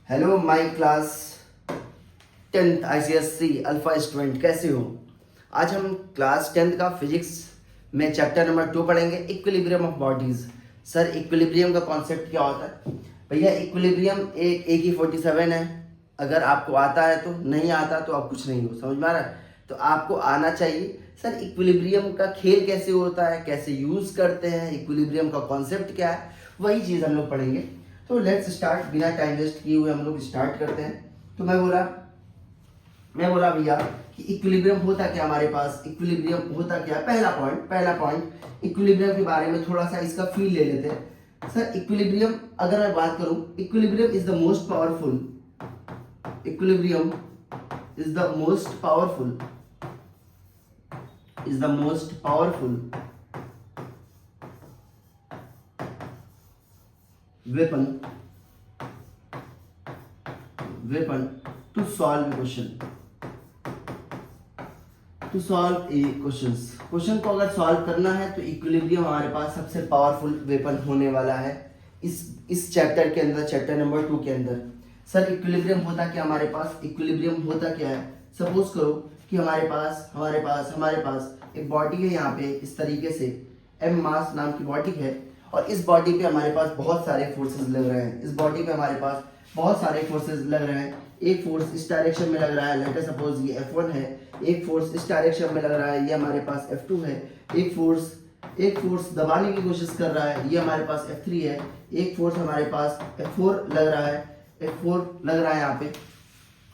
Hello my class 10th ICSC alpha student, कैसे हो। आज हम क्लास 10th का फिजिक्स में चैप्टर नंबर 2 पढ़ेंगे, equilibrium of bodies. Sir equilibrium का कॉन्सेप्ट क्या होता है भैया? इक्विलिब्रियम एक AK-47 है। अगर आपको आता है तो, नहीं आता तो आप कुछ नहीं हो, समझ में आ रहा है? तो आपको आना चाहिए। सर इक्विलिब्रियम का खेल कैसे होता है, कैसे यूज करते हैं, इक्विलिब्रियम का कॉन्सेप्ट क्या है, वही चीज़ हम लोग पढ़ेंगे। तो लेट्स स्टार्ट, बिना टाइम वेस्ट किए हुए हम लोग स्टार्ट करते हैं। तो मैं बोला भैया कि इक्विलिब्रियम होता क्या हमारे पास, इक्विलिब्रियम होता क्या। पहला पॉइंट इक्विलिब्रियम के बारे में थोड़ा सा इसका फील ले लेते हैं। सर इक्विलिब्रियम अगर मैं बात करूं, equilibrium is the most powerful, equilibrium is the most powerful, is the most powerful weapon to solve a question, to solve a question को अगर सॉल्व करना है तो इक्विलिब्रियम हमारे पास सबसे पावरफुल वेपन होने वाला है इस चैप्टर के अंदर, चैप्टर नंबर 2 के अंदर। सर इक्विलिब्रियम होता क्या हमारे पास, इक्विलिब्रियम होता क्या है। सपोज करो कि हमारे पास एक बॉडी है, यहाँ पे इस तरीके से एम मास नाम की बॉडी है, और इस बॉडी पे हमारे पास बहुत सारे फोर्सेस लग रहे हैं। इस बॉडी पे हमारे पास बहुत सारे फोर्सेस लग रहे हैं। एक फोर्स इस डायरेक्शन में लग रहा है, लेट अस सपोज ये F1 है। एक फोर्स इस डायरेक्शन में लग रहा है, ये हमारे पास F2 है। एक फोर्स दबाने की कोशिश कर रहा है, ये हमारे पास F3 है। एक फोर्स हमारे पास F4 लग रहा है, यहाँ पे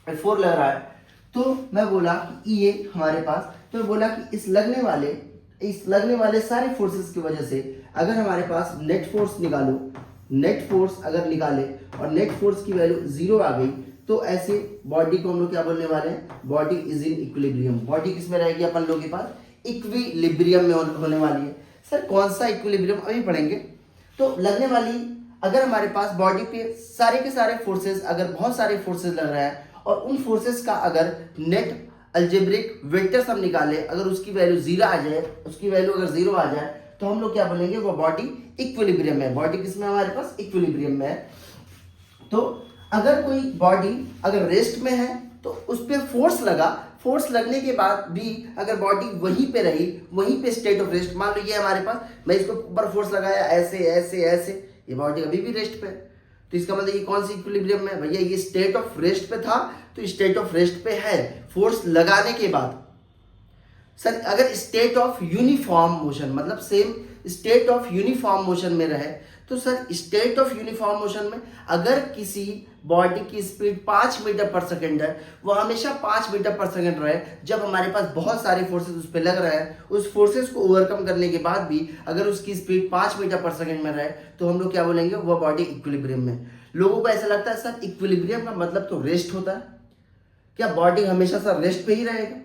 F4 लग रहा है। तो मैं बोला कि ये हमारे पास, तो मैं बोला कि इस लगने वाले सारे फोर्सेस की वजह से अगर हमारे पास नेट फोर्स निकालो, नेट फोर्स अगर निकाले और नेट फोर्स की वैल्यू 0 आ गई, तो ऐसे बॉडी को हम लोग क्या बोलने वाले हैं, body is in equilibrium. Body किस में रहेगी अपन लोगों के पास, इक्विलिब्रियम में होने वाली है। सर कौन सा इक्विलिब्रियम अभी पढ़ेंगे। तो लगने वाली, अगर हमारे पास बॉडी पे सारे के सारे फोर्सेस, अगर बहुत सारे फोर्सेस लग रहे हैं और उन फोर्सेस का अगर नेट अलजेब्रिक वेक्टर्स हम निकाले, अगर उसकी वैल्यू 0 आ जाए, उसकी वैल्यू अगर 0 आ जाए, तो हम लोग क्या बोलेंगे, वो बॉडी इक्विलिब्रियम है। बॉडी किसमें हमारे पास, इक्विलिब्रियम में है। तो अगर कोई बॉडी अगर रेस्ट में है तो उस पर फोर्स लगने के बाद भी अगर बॉडी वहीं पे रही, वहीं पे स्टेट ऑफ रेस्ट, मान लो ये हमारे पास, मैं इसको ऊपर फोर्स लगाया ऐसे ऐसे ऐसे, ये बॉडी अभी भी रेस्ट पे है। तो इसका मतलब ये कौन सी इक्विलिब्रियम में भैया, ये स्टेट ऑफ रेस्ट पे था, तो स्टेट ऑफ रेस्ट पे है फोर्स लगाने के बाद। सर अगर स्टेट ऑफ यूनिफॉर्म मोशन, मतलब same state of uniform motion में रहे, तो sir state of uniform motion में अगर किसी बॉडी की स्पीड 5 मीटर पर सेकेंड है, वो हमेशा 5 मीटर पर सेकेंड रहे। जब हमारे पास बहुत सारे फोर्सेस उस पर लग रहे हैं, उस फोर्सेस को ओवरकम करने के बाद भी अगर उसकी स्पीड 5 मीटर पर सेकेंड में रहे, तो हम लोग क्या बोलेंगे, वो बॉडी इक्विलिब्रियम में। लोगों को ऐसा लगता है सर इक्विलिब्रियम का मतलब तो रेस्ट होता है, क्या बॉडी हमेशा सर रेस्ट पे ही रहेगा?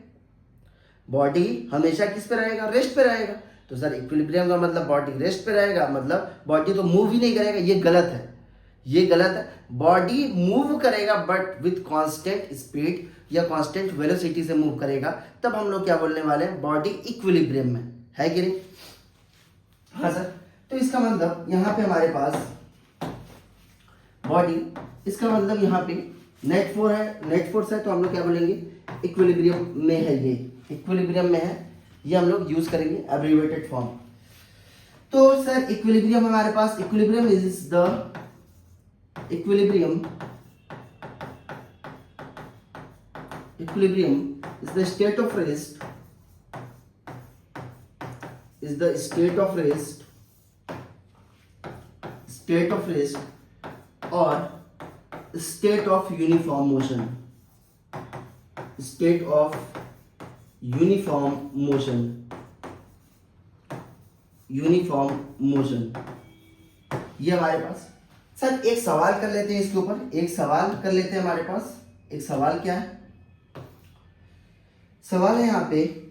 बॉडी हमेशा किस पे रहेगा, रेस्ट पे रहेगा। तो सर इक्विलिब्रियम का मतलब बॉडी रेस्ट पे रहेगा, मतलब बॉडी तो मूव ही नहीं करेगा, ये गलत है, ये गलत है। बॉडी मूव करेगा बट विथ कांस्टेंट स्पीड या कांस्टेंट वेलोसिटी से मूव करेगा, तब हम लोग क्या बोलने वाले हैं, बॉडी इक्विलिब्रियम में है कि नहीं। हाँ सर, तो इसका मतलब यहाँ पे हमारे पास बॉडी, इसका मतलब यहाँ पे नेट फोर्स है, तो हम लोग क्या बोलेंगे, इक्विलिब्रियम में है, ये इक्विलिब्रियम में है, ये हम लोग यूज करेंगे एब्रिविएटेड फॉर्म। तो सर इक्विलिब्रियम हमारे पास, equilibrium is the state of rest, और स्टेट ऑफ यूनिफॉर्म मोशन, ये हमारे पास। सर एक सवाल कर लेते हैं इसके ऊपर, हमारे पास एक सवाल क्या है, सवाल है यहाँ पे,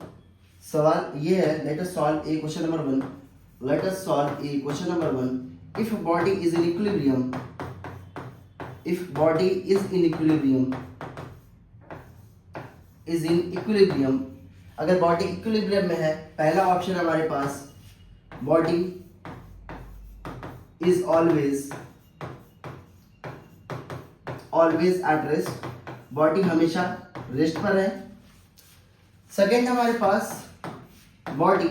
सवाल ये है, let us solve a question number 1। If body is in equilibrium, अगर बॉडी इक्विलिब्रियम में है, पहला ऑप्शन हमारे पास, body is always at rest, body हमेशा रेस्ट पर है। सेकेंड हमारे पास body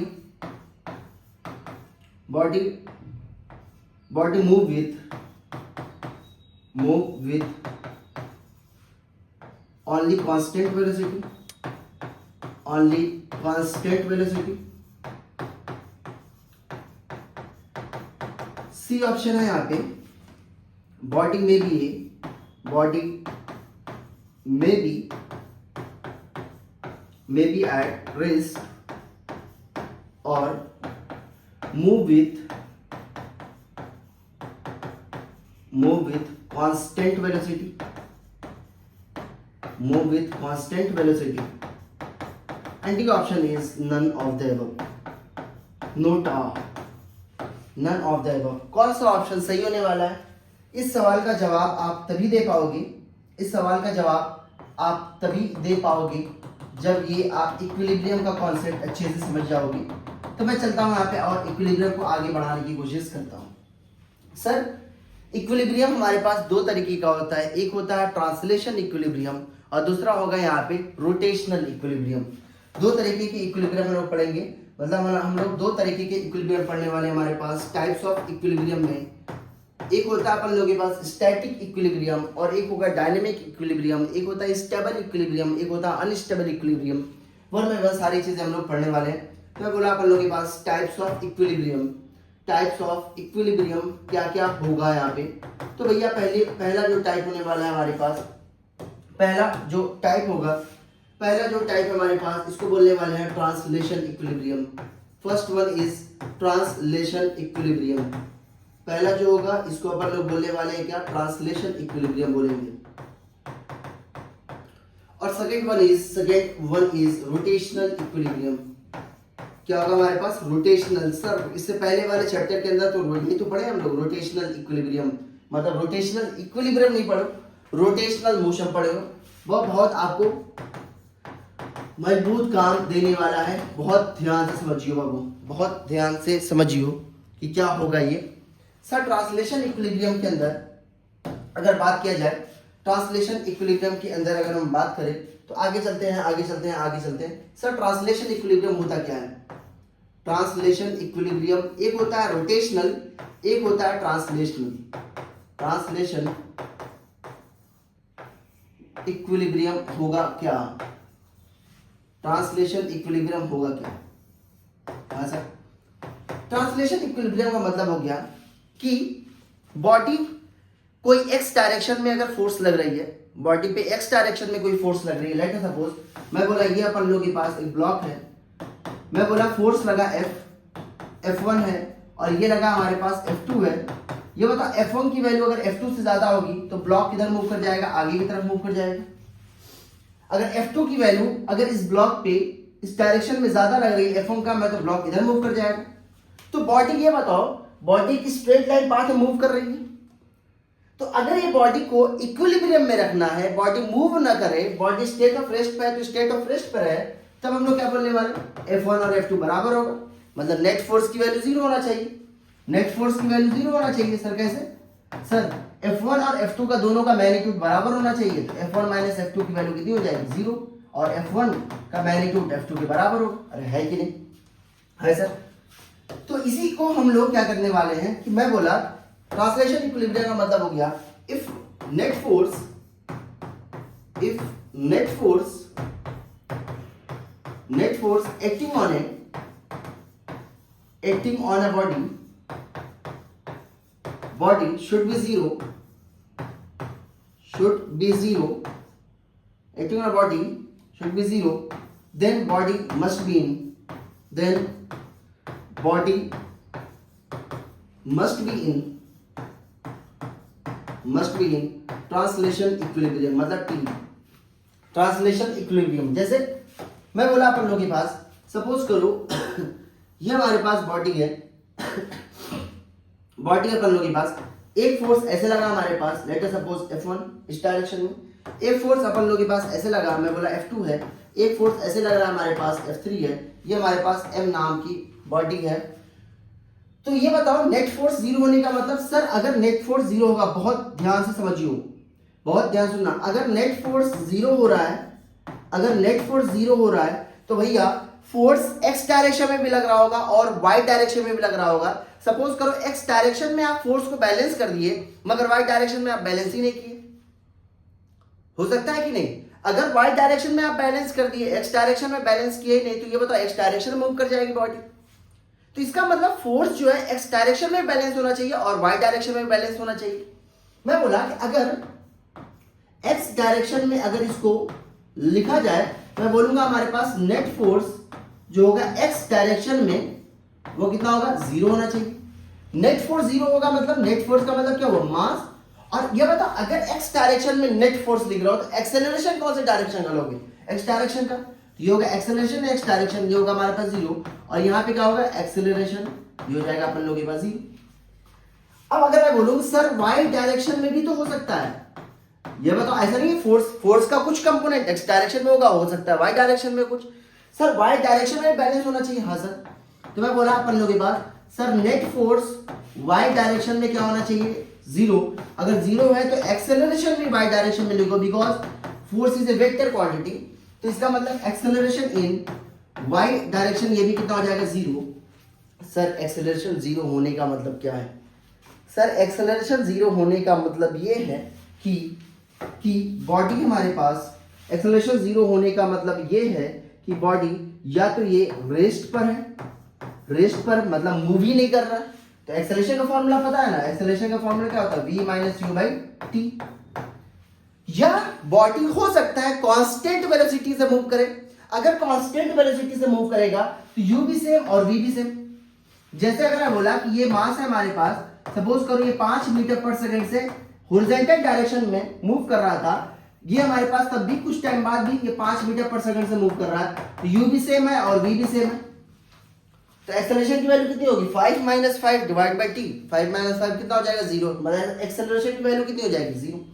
move with only constant velocity। C option है यहाँ पे, body may be at rest or move with constant velocity, and the option is none of the above। Note none of the above. कौन सा option सही होने वाला है? इस सवाल का जवाब आप तभी दे पाओगे जब ये आप इक्विलिब्रियम का कॉन्सेप्ट अच्छे से समझ जाओगे। तो मैं चलता हूँ यहाँ पे और इक्विलिब्रियम को आगे बढ़ाने की कोशिश करता हूँ। सर इक्विलिब्रियम हमारे पास दो तरीके का होता है, एक होता है ट्रांसलेशन इक्विलिब्रियम और दूसरा होगा यहाँ पे रोटेशनल इक्विलिब्रियम। दो तरीके के इक्विलिब्रियम हम लोग पढ़ेंगे, मतलब हम लोग दो तरीके के इक्विलिब्रियम पढ़ने वाले। हमारे पास टाइप्स ऑफ इक्विलिब्रियम में एक होता है अपन लोगों के पास स्टैटिक इक्विलिब्रियम और एक होगा डायनेमिक इक्विलिब्रियम, एक होता है स्टेबल इक्विलिब्रियम, एक होता है अनस्टेबल इक्विलिब्रियम। वन में बस सारी चीजें हम लोग पढ़ने वाले हैं। तो मैं बोला अपन लोगों के पास टाइप्स ऑफ इक्विलिब्रियम क्या क्या होगा यहाँ पे। तो भैया पहला जो टाइप होने वाला है हमारे पास, पहला जो टाइप हमारे पास, इसको बोलने वाले हैं translation equilibrium. First one is translation equilibrium. पहला जो होगा इसको अपन लोग बोलने वाले हैं क्या? ट्रांसलेशन इक्विलिब्रियम बोलेंगे। और second one is rotational equilibrium. क्या होगा हमारे पास? रोटेशनल। सर इससे पहले वाले चैप्टर के अंदर तो यही तो पढ़े हम लोग, रोटेशनल इक्विलिब्रियम। मतलब रोटेशनल इक्विलिब्रियम नहीं पढ़ो, रोटेशनल मोशन पढ़े हो। वो बहुत आपको मजबूत काम देने वाला है। बहुत ध्यान से समझियो बाबू, बहुत ध्यान से समझियो कि क्या होगा ये। सर ट्रांसलेशन इक्विलिब्रियम के अंदर अगर बात किया जाए, ट्रांसलेशन इक्विलिब्रियम के अंदर अगर हम बात करें तो आगे चलते हैं। सर ट्रांसलेशन इक्विलिब्रियम होता क्या है? ट्रांसलेशन इक्विलिब्रियम एक होता है रोटेशनल, एक होता है ट्रांसलेशनल। ट्रांसलेशन इक्विलिब्रियम होगा क्या? ट्रांसलेशन इक्विलिब्रियम होगा क्या? हाँ सर, ट्रांसलेशन इक्विलिब्रियम का मतलब हो गया कि बॉडी कोई एक्स डायरेक्शन में अगर फोर्स लग रही है, बॉडी पे एक्स डायरेक्शन में कोई फोर्स लग रही है। लेट सपोज मैं बोला ये अपन लोगों के पास एक ब्लॉक है, मैं बोला फोर्स लगा F1 है और ये लगा हमारे पास F2 है। ये बता F1 की वैल्यू अगर F2 से ज्यादा होगी तो ब्लॉक किधर मूव कर जाएगा? आगे की तरफ मूव कर जाएगा। अगर F2 की वैल्यू अगर इस ब्लॉक पे इस डायरेक्शन में ज्यादा लग रही है F1 का, मैं तो ब्लॉक इधर मूव कर जाएगा। तो बॉडी, ये बताओ बॉडी की स्ट्रेट लाइन पाथ में मूव कर रही है। तो अगर ये बॉडी को इक्विलिब्रियम में रखना है, बॉडी मूव ना करे, बॉडी स्टेट ऑफ रेस्ट पे है तो स्टेट ऑफ रेस्ट पर है, तब हम लोग क्या बोलने वाले? F1 और F2 बराबर होगा। मतलब नेट फोर्स की वैल्यू 0 होना चाहिए। सर कैसे? सर F1 और F2 का दोनों का मैग्नीट्यूड बराबर होना चाहिए। तो F1 माइनस F2 की वैल्यू कितनी हो जाएगी? 0। और F1 का मैग्नीट्यूड F2 के बराबर होगा। अरे है कि नहीं? है सर। तो इसी को हम लोग क्या करने वाले हैं कि मैं बोला ट्रांसलेशन इक्विलिब्रियम का मतलब हो गया if net force acting on a body should be zero, acting on a body should be zero, then body must be in translation equilibrium. मतलब T ट्रांसलेशन इक्विलिब्रियम। जैसे मैं बोला अपन लोगों के पास, सपोज करो ये हमारे पास बॉडी है, बॉडी अपन लोगों के पास एक फोर्स ऐसे लगा हमारे पास, लेट अस सपोज F1 इस डायरेक्शन में, एक फोर्स अपन लोगों के पास ऐसे लगा, मैं बोला F2 है, एक फोर्स ऐसे लग रहा है हमारे पास F3 है, ये हमारे पास M नाम की बॉडी है। तो ये बताओ नेट फोर्स 0 होने का मतलब? सर अगर नेट फोर्स 0 होगा, बहुत ध्यान से समझियो, बहुत ध्यान सुनना, अगर नेट फोर्स जीरो हो रहा है, अगर नेट फोर्स जीरो हो रहा है तो भैया फोर्स एक्स डायरेक्शन में भी लग रहा होगा और वाई डायरेक्शन में भी लग रहा होगा। सपोज करो एक्स डायरेक्शन में आप फोर्स को बैलेंस कर दिए मगर वाई डायरेक्शन में आप बैलेंस ही नहीं किए, हो सकता है कि नहीं? अगर वाई डायरेक्शन में आप बैलेंस कर दिए, एक्स डायरेक्शन में बैलेंस किए ही नहीं, तो ये बताओ एक्स डायरेक्शन में मूव कर जाएगी बॉडी। तो इसका मतलब फोर्स जो है एक्स डायरेक्शन में बैलेंस होना चाहिए और वाई डायरेक्शन में बैलेंस होना चाहिए। मैं बोला कि अगर एक्स डायरेक्शन में अगर इसको लिखा जाए, मैं बोलूंगा हमारे पास नेट फोर्स जो होगा एक्स डायरेक्शन में वो कितना होगा, जीरो होना चाहिए। नेट फोर्स जीरो होगा मतलब नेट फोर्स का मतलब क्या हुआ, मास। और ये बताओ अगर एक्स डायरेक्शन में नेट फोर्स लिख रहा हो तो एक्सेलरेशन कौन से डायरेक्शन का लोगे, एक्स डायरेक्शन का। तो ये होगा एक्सेलरेशन एक्स डायरेक्शन, ये होगा हमारे पास जीरो, और यहाँ पे क्या होगा एक्सेलरेशन, ये हो जाएगा अपन लोगों के पास जीरो। अब अगर मैं बोलूँ सर वाई डायरेक्शन में भी तो हो सकता है, ये बताओ ऐसा नहीं है फोर्स का कुछ कंपोनेंट एक्स डायरेक्शन में होगा, हो सकता है वाई डायरेक्शन में कुछ। सर वाई डायरेक्शन में बैलेंस होना चाहिए, हाँ सर। तो मैं बोला अपन लोगों के पास sir net force Y direction में क्या होना चाहिए, जीरो। अगर जीरो है तो एक्सेलरेशन भी वाई डायरेक्शन में लिखो, because force is a vector quantity. तो इसका मतलब एक्सेलरेशन इन वाई डायरेक्शन ये भी कितना हो जाएगा, जीरो। सर एक्सेलरेशन जीरो होने का मतलब क्या है? सर एक्सेलरेशन जीरो होने का मतलब ये है कि बॉडी हमारे पास, एक्सेलरेशन जीरो होने का मतलब ये है कि बॉडी या तो ये रेस्ट पर है, रेस्ट पर मतलब मूव ही नहीं कर रहा। तो एक्सेलरेशन का फॉर्मूला पता है ना, एक्सेलरेशन का फॉर्मूला क्या होता है, v minus you by T. या बॉडी हो सकता है कांस्टेंट वेलोसिटी से मूव करे। अगर कांस्टेंट वेलोसिटी से मूव करेगा तो u भी सेम और v भी सेम। जैसे अगर मैं बोला कि ये मास है हमारे पास, सपोज करो ये 5 मीटर पर सेकंड से हॉरिजॉन्टल डायरेक्शन में मूव कर रहा था, ये हमारे पास तब भी कुछ टाइम बाद भी ये 5 मीटर पर सेकंड से मूव कर रहा है, तो u भी सेम है और v भी सेम है। तो एक्सेलरेशन की वैल्यू कितनी होगी, 5 minus 5 divide by T. 5 minus 5 कितना हो जाएगा, जीरो। मतलब एक्सेलरेशन की वैल्यू कितनी हो जाएगी, जीरो।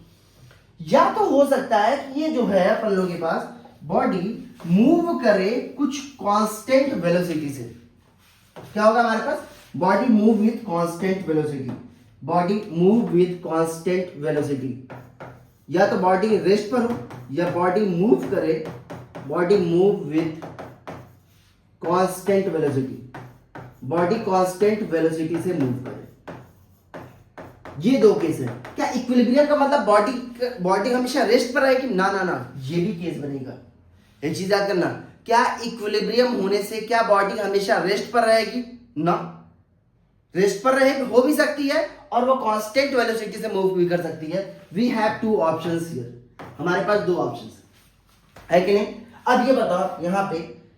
या तो हो सकता है कि ये जो है अपन लोगों के पास बॉडी मूव करे कुछ कांस्टेंट वेलोसिटी से। क्या होगा हमारे पास, body move with constant velocity, body move with constant velocity. या तो बॉडी रेस्ट पर हो या बॉडी मूव करे, body move with constant velocity, body constant velocity से मूव करे। ये दो केस है। क्या इक्विलिब्रियम का मतलब बॉडी हमेशा रेस्ट पर रहेगी, ना ना ना, ये भी केस बनेगा। एक चीज याद करना, क्या इक्विलिब्रियम होने से क्या बॉडी हमेशा रेस्ट पर रहेगी, ना। रेस्ट पर रहे हो भी सकती है और वो कांस्टेंट वेलोसिटी से मूव भी कर सकती है। We have two options here, हमारे पास दो ऑप्शंस है कि नहीं। अब ये बताओ यहाँ पे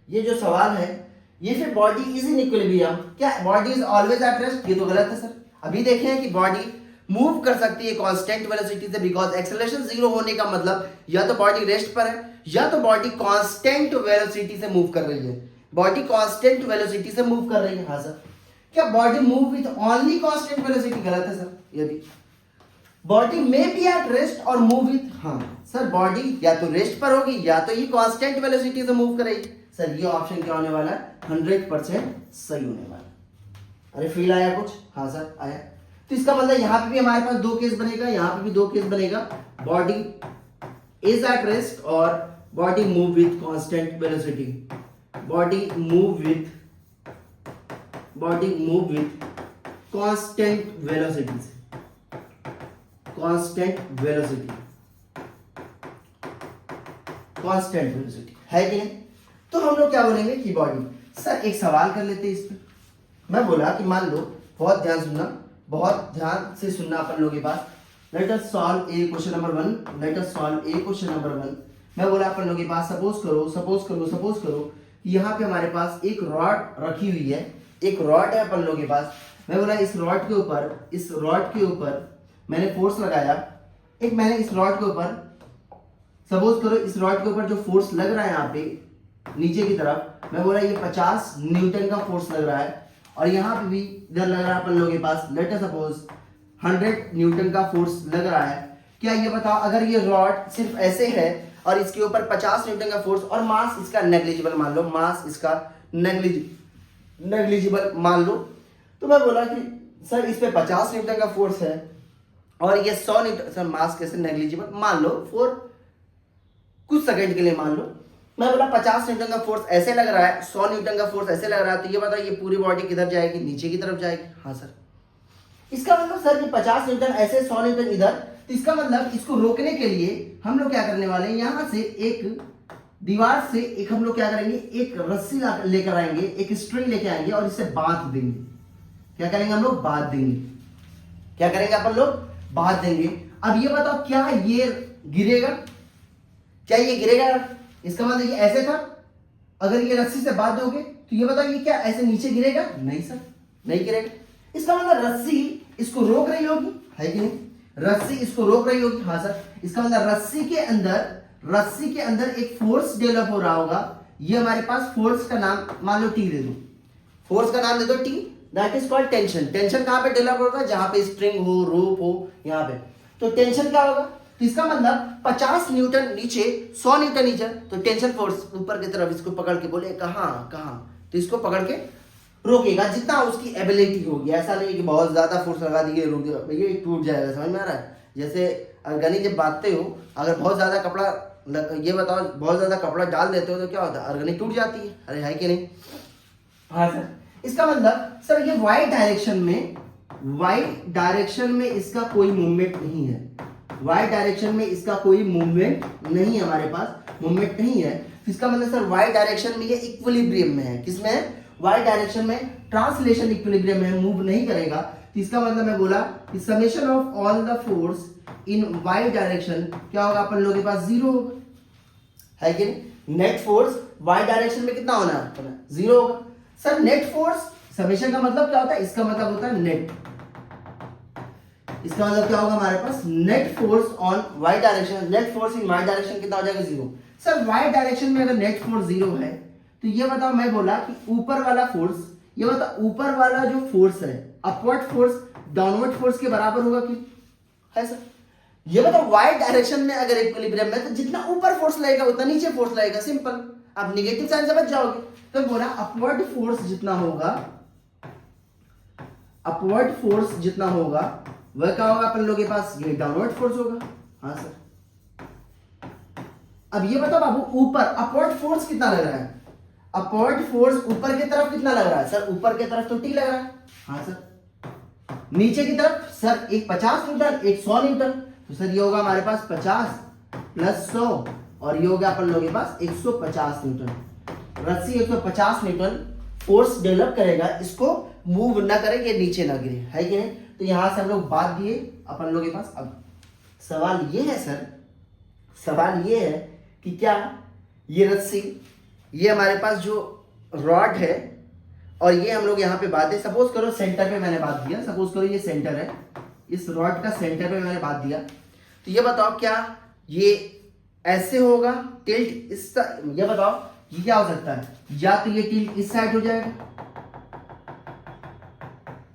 ये जो सवाल है, ये फिर बॉडी इज इन इक्विलिब्रियम, क्या body is always at rest, ये तो गलत है सर। अभी देखे हैं कि बॉडी मूव कर सकती है कांस्टेंट वेलोसिटी से, बिकॉज एक्सेलरेशन जीरो होने का मतलब या तो बॉडी रेस्ट पर है या तो बॉडी कांस्टेंट वेलोसिटी से मूव कर रही है। बॉडी कांस्टेंट वेलोसिटी से मूव कर रही है, हाँ सर। क्या body move with only constant velocity, गलत है सर। ये भी बॉडी में बी एट रेस्ट और मूव विथ, हाँ सर, बॉडी या तो रेस्ट पर होगी या तो ये कांस्टेंट वेलोसिटी से मूव करेगी। सर ये ऑप्शन क्या होने वाला है, 100% सही होने वाला है। अरे फील आया कुछ, हाँ सर आया। तो इसका मतलब यहाँ पे भी हमारे पास दो केस बनेगा, यहाँ पे भी दो केस बनेगा, बॉडी इज एट रेस्ट और body move with constant velocity, body move with constant velocity, constant velocity है कि नहीं। तो हम लोग क्या बोलेंगे कि बॉडी, सर एक सवाल कर लेते हैं इस पे। मैं बोला कि मान लो, बहुत ध्यान सुनना, बहुत ध्यान से सुनना अपन लोगों के पास। Let us solve a question number 1, let us solve a question number 1। मैं बोला अपन लोगों के पास सपोज करो कि यहाँ पे हमारे पास एक रॉड रखी हुई है, एक रॉड है अपन लोगों के पास। मैं बोला इस रॉड के ऊपर मैंने फोर्स लगाया, एक मैंने इस रॉड के ऊपर, सपोज करो इस रॉड के ऊपर जो फोर्स लग रहा है यहाँ पे नीचे की तरफ, मैं बोला ये 50 न्यूटन का फोर्स लग रहा है, और यहाँ पे भी इधर लग रहा है अपन लोगों के पास, लेट अस सपोज 100 न्यूटन का फोर्स लग रहा है। क्या ये बताओ, अगर ये रॉड सिर्फ ऐसे है और इसके ऊपर 50 न्यूटन का फोर्स और मास इसका नेग्लिजिबल मान लो, मास इसका नेग्लिजिबल मान लो, तो मैं बोला कि सर इस पे 50 न्यूटन का फोर्स है और ये 100 न्यूटन, सर मास कैसे नेग्लिजिबल, मान लो फॉर कुछ सेकंड के लिए मान लो मैं बोला 50 न्यूटन का फोर्स ऐसे लग रहा है, 100 न्यूटन का फोर्स ऐसे लग रहा है, तो ये बताओ ये पूरी बॉडी किधर जाएगी, नीचे की तरफ जाएगी। हाँ सर, इसका मतलब सर कि 50 न्यूटन ऐसे 100 न्यूटन इधर, तो इसका मतलब इसको रोकने के लिए हम लोग क्या करने वाले हैं, यहां से एक दीवार से एक हम लोग क्या करेंगे, एक रस्सी लेकर आएंगे, एक स्ट्रिंग लेके आएंगे और इसे बांध देंगे। क्या करेंगे हम लोग, बांध देंगे। क्या करेंगे अपन लोग, बांध देंगे। अब ये बताओ क्या ये गिरेगा, क्या ये गिरेगा? इसका मतलब ये ऐसे था, अगर ये रस्सी से बांध दोगे तो ये बताओ ये क्या ऐसे नीचे गिरेगा? नहीं सर, नहीं गिरेगा। इसका मतलब रस्सी इसको रोक रही होगी, है कि नहीं? रस्सी इसको रोक रही होगी। हाँ सर, इसका मतलब रस्सी के अंदर एक फोर्स डेवलप हो रहा होगा। ये हमारे पास फोर्स का नाम मान लो टी दे दो, फोर्स का नाम दे दो T, that is called tension. Tension कहां पे डेवलप होगा, जहां पे स्प्रिंग हो, रोप हो, यहां पे। तो टेंशन क्या होगा, तो इसका मतलब 50 न्यूटन नीचे, 100 न्यूटन नीचे, तो टेंशन फोर्स ऊपर की तरफ इसको पकड़ के बोले कहां, तो इसको पकड़ के रोकेगा जितना उसकी एबिलिटी होगी। ऐसा नहीं कि बहुत ज्यादा फोर्स लगा दिए रोक दिया, ये टूट जाएगा। समझ में आ रहा है? जैसे अर्गनी जब बांधते हो, अगर बहुत ज्यादा कपड़ा ये बताओ बहुत ज्यादा कपड़ा डाल देते हो तो क्या होता है, अर्गनी टूट जाती है। अरे है कि नहीं? हाँ सर, इसका मतलब सर ये वाई डायरेक्शन में इसका कोई मूवमेंट नहीं है, वाई डायरेक्शन में इसका कोई मूवमेंट नहीं है, हमारे पास मूवमेंट नहीं है। इसका मतलब सर वाई डायरेक्शन में ये इक्विलिब्रियम में है। किसमें है? वाई डायरेक्शन में, ट्रांसलेशन इक्विलिब्रियम में, मूव नहीं करेगा। तो इसका मतलब मैं बोला कि summation of all the force in Y direction क्या होगा, अपन लोगों के पास 0 होगा, है कि नहीं? नेट फोर्स वाई डायरेक्शन में कितना होना है, 0 होगा। सर नेट फोर्स, समेशन का मतलब क्या होता है, इसका मतलब होता है नेट। इसका मतलब क्या होगा हमारे पास, net force on Y direction, net force in Y direction कितना हो जाएगा, 0। सर वाई डायरेक्शन में अगर नेट फोर्स 0 है तो ये बताओ, मैं बोला कि ऊपर वाला फोर्स, ये बताओ ऊपर वाला जो फोर्स है, अपवर्ड फोर्स डाउनवर्ड फोर्स के बराबर होगा कि है सर? ये बताओ वाई डायरेक्शन में अगर इक्विलिब्रियम में, तो जितना ऊपर फोर्स लगेगा उतना नीचे फोर्स लगेगा, सिंपल। आप नेगेटिव साइन से बच जाओगे। तो बोला अपवर्ड फोर्स जितना होगा, अपवर्ड फोर्स जितना होगा वह क्या होगा अपन लोगों के पास, ये डाउनवर्ड फोर्स होगा। हाँ सर, अब ये बताओ बाबू ऊपर अपवर्ड फोर्स कितना लग रहा है, अपवर्ड फोर्स ऊपर की तरफ कितना लग रहा है सर? ऊपर की तरफ तो टी लग रहा है। हाँ सर, नीचे की तरफ सर एक 50 न्यूटन, एक 100 न्यूटन, तो सर ये होगा हमारे पास 50 प्लस 100 और ये होगा अपन लोगों के पास 150 न्यूटन। रस्सी 150 न्यूटन फोर्स डेवलप करेगा, इसको मूव ना करे, ये नीचे ना गिरे, है कि नहीं? तो यहां से हम लोग बात दिए अपन लोगों के पास। अब सवाल ये है सर, सवाल ये है कि क्या ये रस्सी, ये हमारे पास जो रॉड है और ये हम लोग यहाँ पे बात है, सपोज करो सेंटर पे मैंने बात दिया, सपोज करो ये सेंटर है, इस रॉड का सेंटर पे मैंने बात दिया, तो ये बताओ क्या ये ऐसे होगा टिल्ट इस, ये बताओ ये क्या हो सकता है, या तो ये टिल्ट इस साइड हो जाएगा,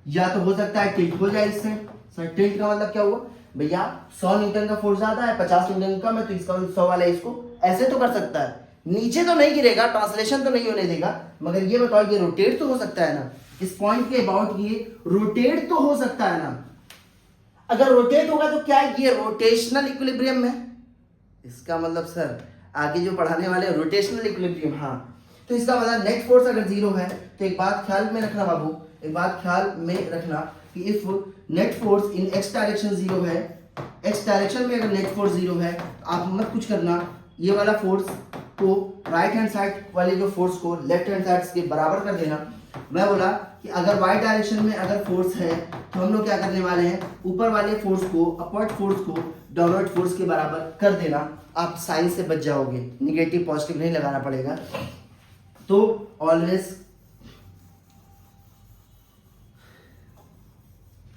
या तो हो सकता है टिल्ट हो जाए इस साइड। सर टिल्ट का मतलब क्या हुआ भैया, 100 न्यूटन का फोर्स ज्यादा है, 50 न्यूटन कम है, तो इसका 100 वाला इसको ऐसे तो कर सकता है, नीचे तो नहीं गिरेगा, ट्रांसलेशन तो नहीं होने देगा, मगर ये बताओ ये रोटेट तो हो सकता है ना, इस पॉइंट के अबाउट ये रोटेट तो हो सकता है ना। अगर रोटेट होगा तो क्या ये रोटेशनल इक्विलिब्रियम में, इसका मतलब सर आगे जो पढ़ाने वाले रोटेशनल इक्विलिब्रियम। हाँ, तो इसका मतलब नेट फोर्स अगर 0 है तो एक बात ख्याल में रखना बाबू, एक बात ख्याल में रखना कि if net force in x direction 0 है, एक्स डायरेक्शन में अगर नेट फोर्स 0 है तो आप मत कुछ करना, ये वाला फोर्स को राइट हैंड साइड वाले जो फोर्स को लेफ्ट हैंड साइड के बराबर कर देना। मैं बोला कि अगर वाई डायरेक्शन में अगर फोर्स है तो हम लोग क्या करने वाले हैं, ऊपर वाले फोर्स को, अपवर्ड फोर्स को डाउनवर्ड फोर्स के बराबर कर देना। आप साइन से बच जाओगे, निगेटिव पॉजिटिव नहीं लगाना पड़ेगा। तो ऑलवेज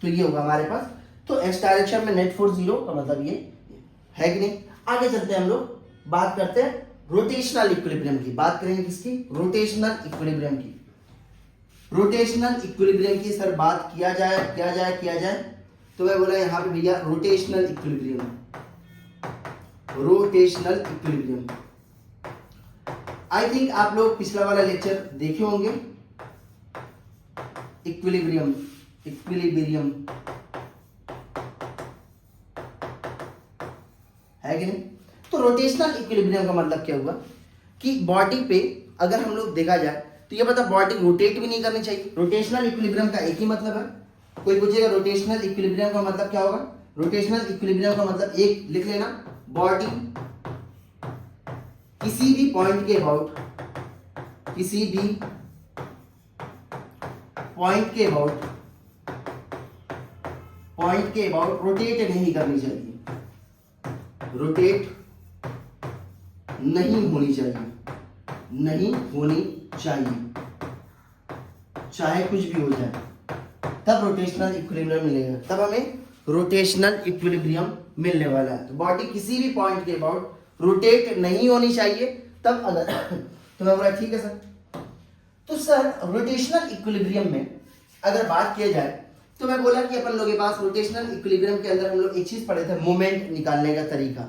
तो ये होगा हमारे पास, तो एक्स डायरेक्शन में नेट फोर्स 0 का मतलब ये है कि नहीं। आगे चलते हैं, हम लोग बात करते हैं रोटेशनल इक्विलिब्रियम की, बात करेंगे किसकी, रोटेशनल इक्विलिब्रियम की। रोटेशनल इक्विलिब्रियम की सर बात किया जाए तो मैं बोला यहाँ पे भैया rotational equilibrium, rotational equilibrium. I think आप लोग पिछला वाला लेक्चर देखे होंगे, इक्विलिब्रियम, इक्विलिब्रियम है कि नहीं। तो रोटेशनल इक्विलिब्रियम का मतलब क्या हुआ कि बॉडी पे अगर हम लोग देखा जाए तो ये पता बॉडी रोटेट भी नहीं करनी चाहिए। रोटेशनल इक्विलिब्रियम का एक ही मतलब है, कोई पूछेगा रोटेशनल इक्विलिब्रियम का मतलब क्या होगा, रोटेशनल इक्विलिब्रियम का मतलब एक लिख लेना, बॉडी किसी भी पॉइंट के अबाउट, किसी भी पॉइंट के अबाउट रोटेट नहीं करनी चाहिए, रोटेट नहीं होनी चाहिए, नहीं होनी चाहिए, चाहे कुछ भी हो जाए, तब रोटेशनल इक्विलिब्रियम मिलेगा, तब हमें रोटेशनल इक्विलिब्रियम मिलने वाला है। तो बॉडी किसी भी पॉइंट के अबाउट रोटेट नहीं होनी चाहिए, तब अगर तो मैं बोला ठीक है सर। तो सर रोटेशनल इक्विलिब्रियम में अगर बात किया जाए तो मैं बोला कि अपन लोगों के पास रोटेशनल इक्विलिब्रियम के अंदर हम लोग एक चीज पढ़े थे, मोमेंट निकालने का तरीका।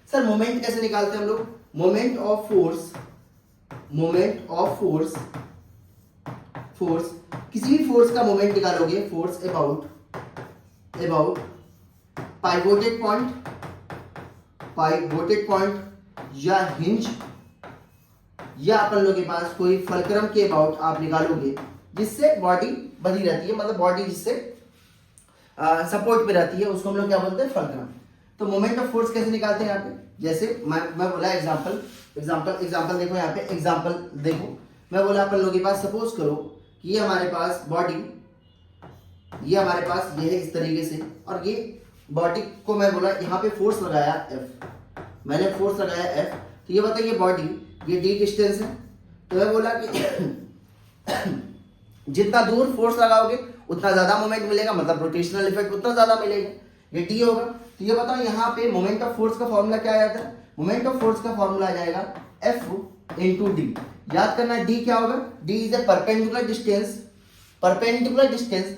सर मोमेंट कैसे निकालते हैं हम लोग, moment of force, moment of force किसी भी फोर्स का मोमेंट निकालोगे, फोर्स अबाउट पाइवोटेड पॉइंट या हिंज, या अपन लोग के पास कोई फलक्रम के अबाउट आप निकालोगे जिससे बॉडी बनी रहती है, मतलब बॉडी जिससे सपोर्ट पे रहती है, उसको हम लोग क्या बोलते हैं, फलक्रम। तो मोमेंट ऑफ फोर्स कैसे निकालते हैं यहाँ पे, जैसे मैं बोला एग्जांपल देखो, यहाँ पे एग्जांपल देखो, मैं बोला अपन लोगों के पास सपोज करो कि ये हमारे पास बॉडी, ये हमारे पास ये है इस तरीके से, और ये बॉडी को मैं बोला यहाँ पे फोर्स लगाया F, मैंने फोर्स लगाया F, तो ये बताइए बॉडी ये d डिस्टेंस है, तो मैं बोला कि जितना दूर फोर्स लगाओगे उतना ज्यादा मोमेंट मिलेगा, मतलब रोटेशनल इफेक्ट उतना ज्यादा मिलेगा, ये d होगा। तो ये बताओ यहाँ पे मोमेंट ऑफ फोर्स का फॉर्मूला क्या आ जाता है, मोमेंट ऑफ फोर्स का फॉर्मूला आ जाएगा F इंटू डी। याद करना d क्या होगा, d is a perpendicular distance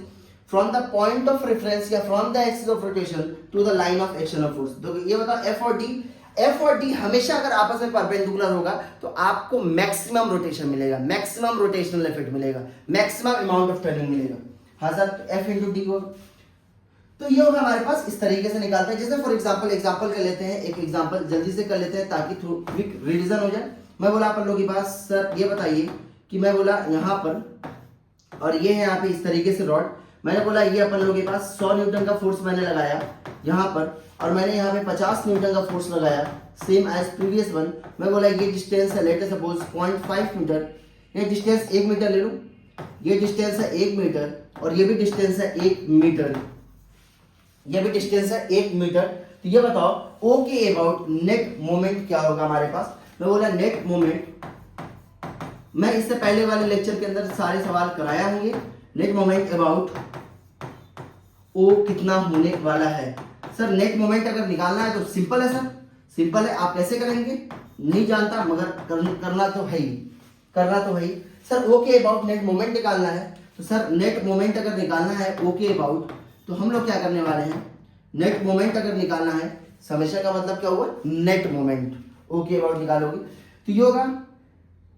from the point of reference या from the axis of rotation to the line of action of force. तो ये बताओ F और D हमेशा अगर आपस में परपेंडिकुलर होगा तो आपको मैक्सिमम रोटेशन मिलेगा, मैक्सिमम रोटेशनल इफेक्ट मिलेगा, मैक्सिमम अमाउंट ऑफ टर्निंग मिलेगा। हाँ सर, F इंटू डी होगा। तो ये होगा हमारे पास, इस तरीके से निकालते हैं। जैसे फॉर एग्जांपल कर लेते हैं, एक एग्जांपल जल्दी से कर लेते हैं ताकि क्विक रिवीजन हो जाए। मैं बोला अपन लोगों के पास सर ये बताइए कि मैं बोला यहाँ पर, और ये है यहाँ पे इस तरीके से रॉड, मैंने बोला ये अपन लोगों के पास 100 न्यूटन का फोर्स मैंने लगाया यहाँ पर, और मैंने यहाँ पे 50 न्यूटन का फोर्स लगाया, सेम एज प्रीवियस वन। मैं बोला ये डिस्टेंस है लेट अस सपोज 0.5 मीटर, ये डिस्टेंस 1 मीटर ले लूं, ये डिस्टेंस है 1 मीटर, और ये भी डिस्टेंस है 1 मीटर, ये भी डिस्टेंस है 1 मीटर। तो ये बताओ O के अबाउट नेट मोमेंट क्या होगा हमारे पास। मैं बोला नेट मोमेंट, मैं इससे पहले वाले लेक्चर के अंदर सारे सवाल कराया हूँ, ये नेट मोमेंट अबाउट O कितना होने वाला है। सर नेट मोमेंट अगर निकालना है तो सिंपल है सर, सिंपल है। आप कैसे करेंगे नहीं जानता, मगर करना तो है ही। सर O के अबाउट नेट मोमेंट निकालना है, तो सर नेट मोमेंट अगर निकालना है O के अबाउट, तो हम लोग क्या करने वाले हैं, नेट मोमेंट अगर निकालना है, समेशन का मतलब क्या हुआ, नेट मोमेंट O के अबाउट निकालोगे तो ये होगा,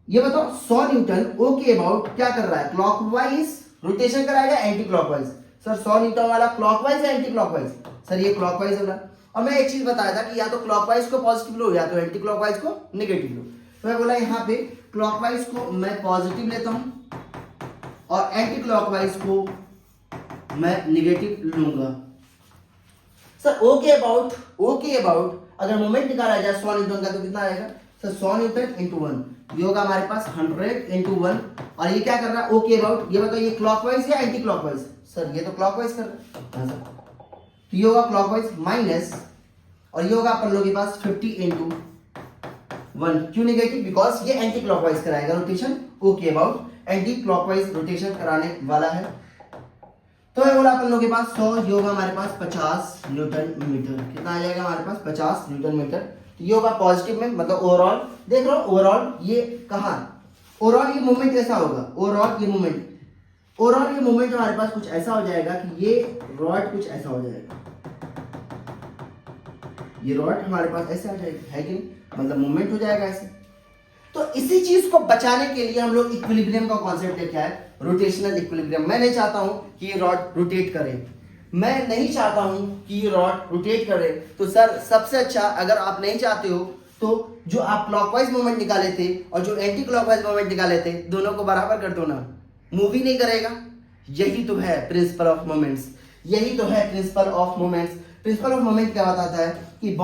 ये बताओ 100 न्यूटन O के अबाउट क्या कर रहा है, क्लॉकवाइज रोटेशन कराएगा एंटी क्लॉकवाइज। सर 100 न्यूटन वाला क्लॉकवाइज है एंटी क्लॉकवाइज, सर ये क्लॉकवाइज होगा। और मैं एक चीज बताया था कि या तो क्लॉकवाइज को पॉजिटिव लो या तो एंटी क्लॉकवाइज को नेगेटिव लो। तो मैं बोला यहाँ पे क्लॉकवाइज को मैं पॉजिटिव लेता हूं और एंटी क्लॉकवाइज को मैं नेगेटिव लूंगा। सर O के अबाउट अगर मोमेंट निकाला जाए 100 न्यूटन का तो कितना आएगा सर, 100 न्यूटन इंटू 1, ये होगा हमारे पास 100 इंटू 1। और ये क्या कर रहा है O के अबाउट, ये बताओ ये क्लॉकवाइज या एंटी क्लॉकवाइज, सर ये तो क्लॉकवाइज कर रहा है, तो ये होगा क्लॉकवाइज माइनस, और ये होगा अपन लोगों के पास 50 इंटू 1। क्यों नेगेटिव, बिकॉज ये एंटी क्लॉकवाइज कराएगा रोटेशन, O के अबाउट एंटी क्लॉकवाइज रोटेशन कराने वाला है। तो मैं बोला अपन लोगों के पास 100, ये होगा हमारे पास 50 न्यूटन मीटर, कितना आ जाएगा हमारे पास 50 न्यूटन मीटर। तो ये होगा पॉजिटिव में, मतलब ओवरऑल देख रहा हूं, ओवरऑल ये कहां, ओवरऑल ये मूवमेंट कैसा होगा, ओवरऑल ये मूवमेंट हमारे पास कुछ ऐसा हो जाएगा कि ये रॉड कुछ ऐसा हो जाएगा, ये रॉड हमारे पास ऐसे आ जाएगी, है कि नहीं, मतलब मूवमेंट हो जाएगा ऐसे। तो इसी चीज को बचाने के लिए हम लोग इक्विलिब्रियम का कॉन्सेप्ट लेके आए, रोटेशनल इक्विलिब्रियम। मैं नहीं चाहता हूं कि ये रॉड रोटेट करे, मैं नहीं चाहता हूं कि ये रॉड रोटेट करे, तो सर सबसे अच्छा, अगर आप नहीं चाहते हो तो जो आप क्लॉकवाइज मोमेंट निकाले थे और जो एंटी क्लॉकवाइज मोमेंट निकाले थे, दोनों को बराबर कर दो ना, मूव ही नहीं करेगा। यही तो है प्रिंसिपल ऑफ मोमेंट्स, यही तो है principal of moments. Principle of moment क्या बताता है कि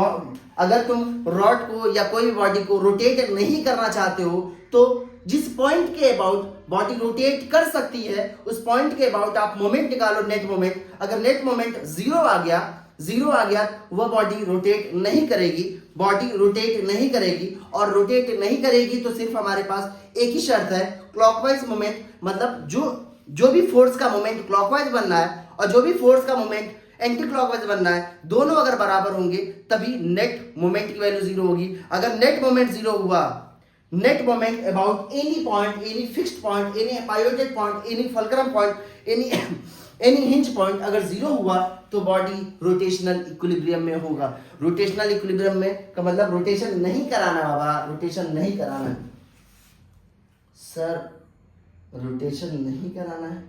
अगर तुम रॉड को या कोई भी बॉडी को रोटेट नहीं करना चाहते हो, तो जिस पॉइंट के अबाउट बॉडी रोटेट कर सकती है, उस पॉइंट के अबाउट आप मोमेंट निकालो, नेट मोमेंट। अगर नेट मोमेंट जीरो आ गया, वह बॉडी रोटेट नहीं करेगी, बॉडी रोटेट नहीं करेगी। और रोटेट नहीं करेगी तो सिर्फ हमारे पास एक ही शर्त है, क्लॉकवाइज मोमेंट, मतलब जो भी फोर्स का मोमेंट क्लॉकवाइज बनना है और जो भी फोर्स का मोमेंट एंटी क्लॉकवाइज बनना है, दोनों अगर बराबर होंगे तभी नेट मोमेंट की वैल्यू जीरो होगी। अगर नेट मोमेंट जीरो हुआ, net moment about any point, any fixed point, any pivoted point, any fulcrum point, any hinge point अगर जीरो हुआ तो बॉडी रोटेशनल इक्विलिब्रियम में होगा। रोटेशनल इक्विलिब्रियम में का मतलब रोटेशन नहीं कराना बाबा, रोटेशन नहीं कराना। सर रोटेशन नहीं कराना है,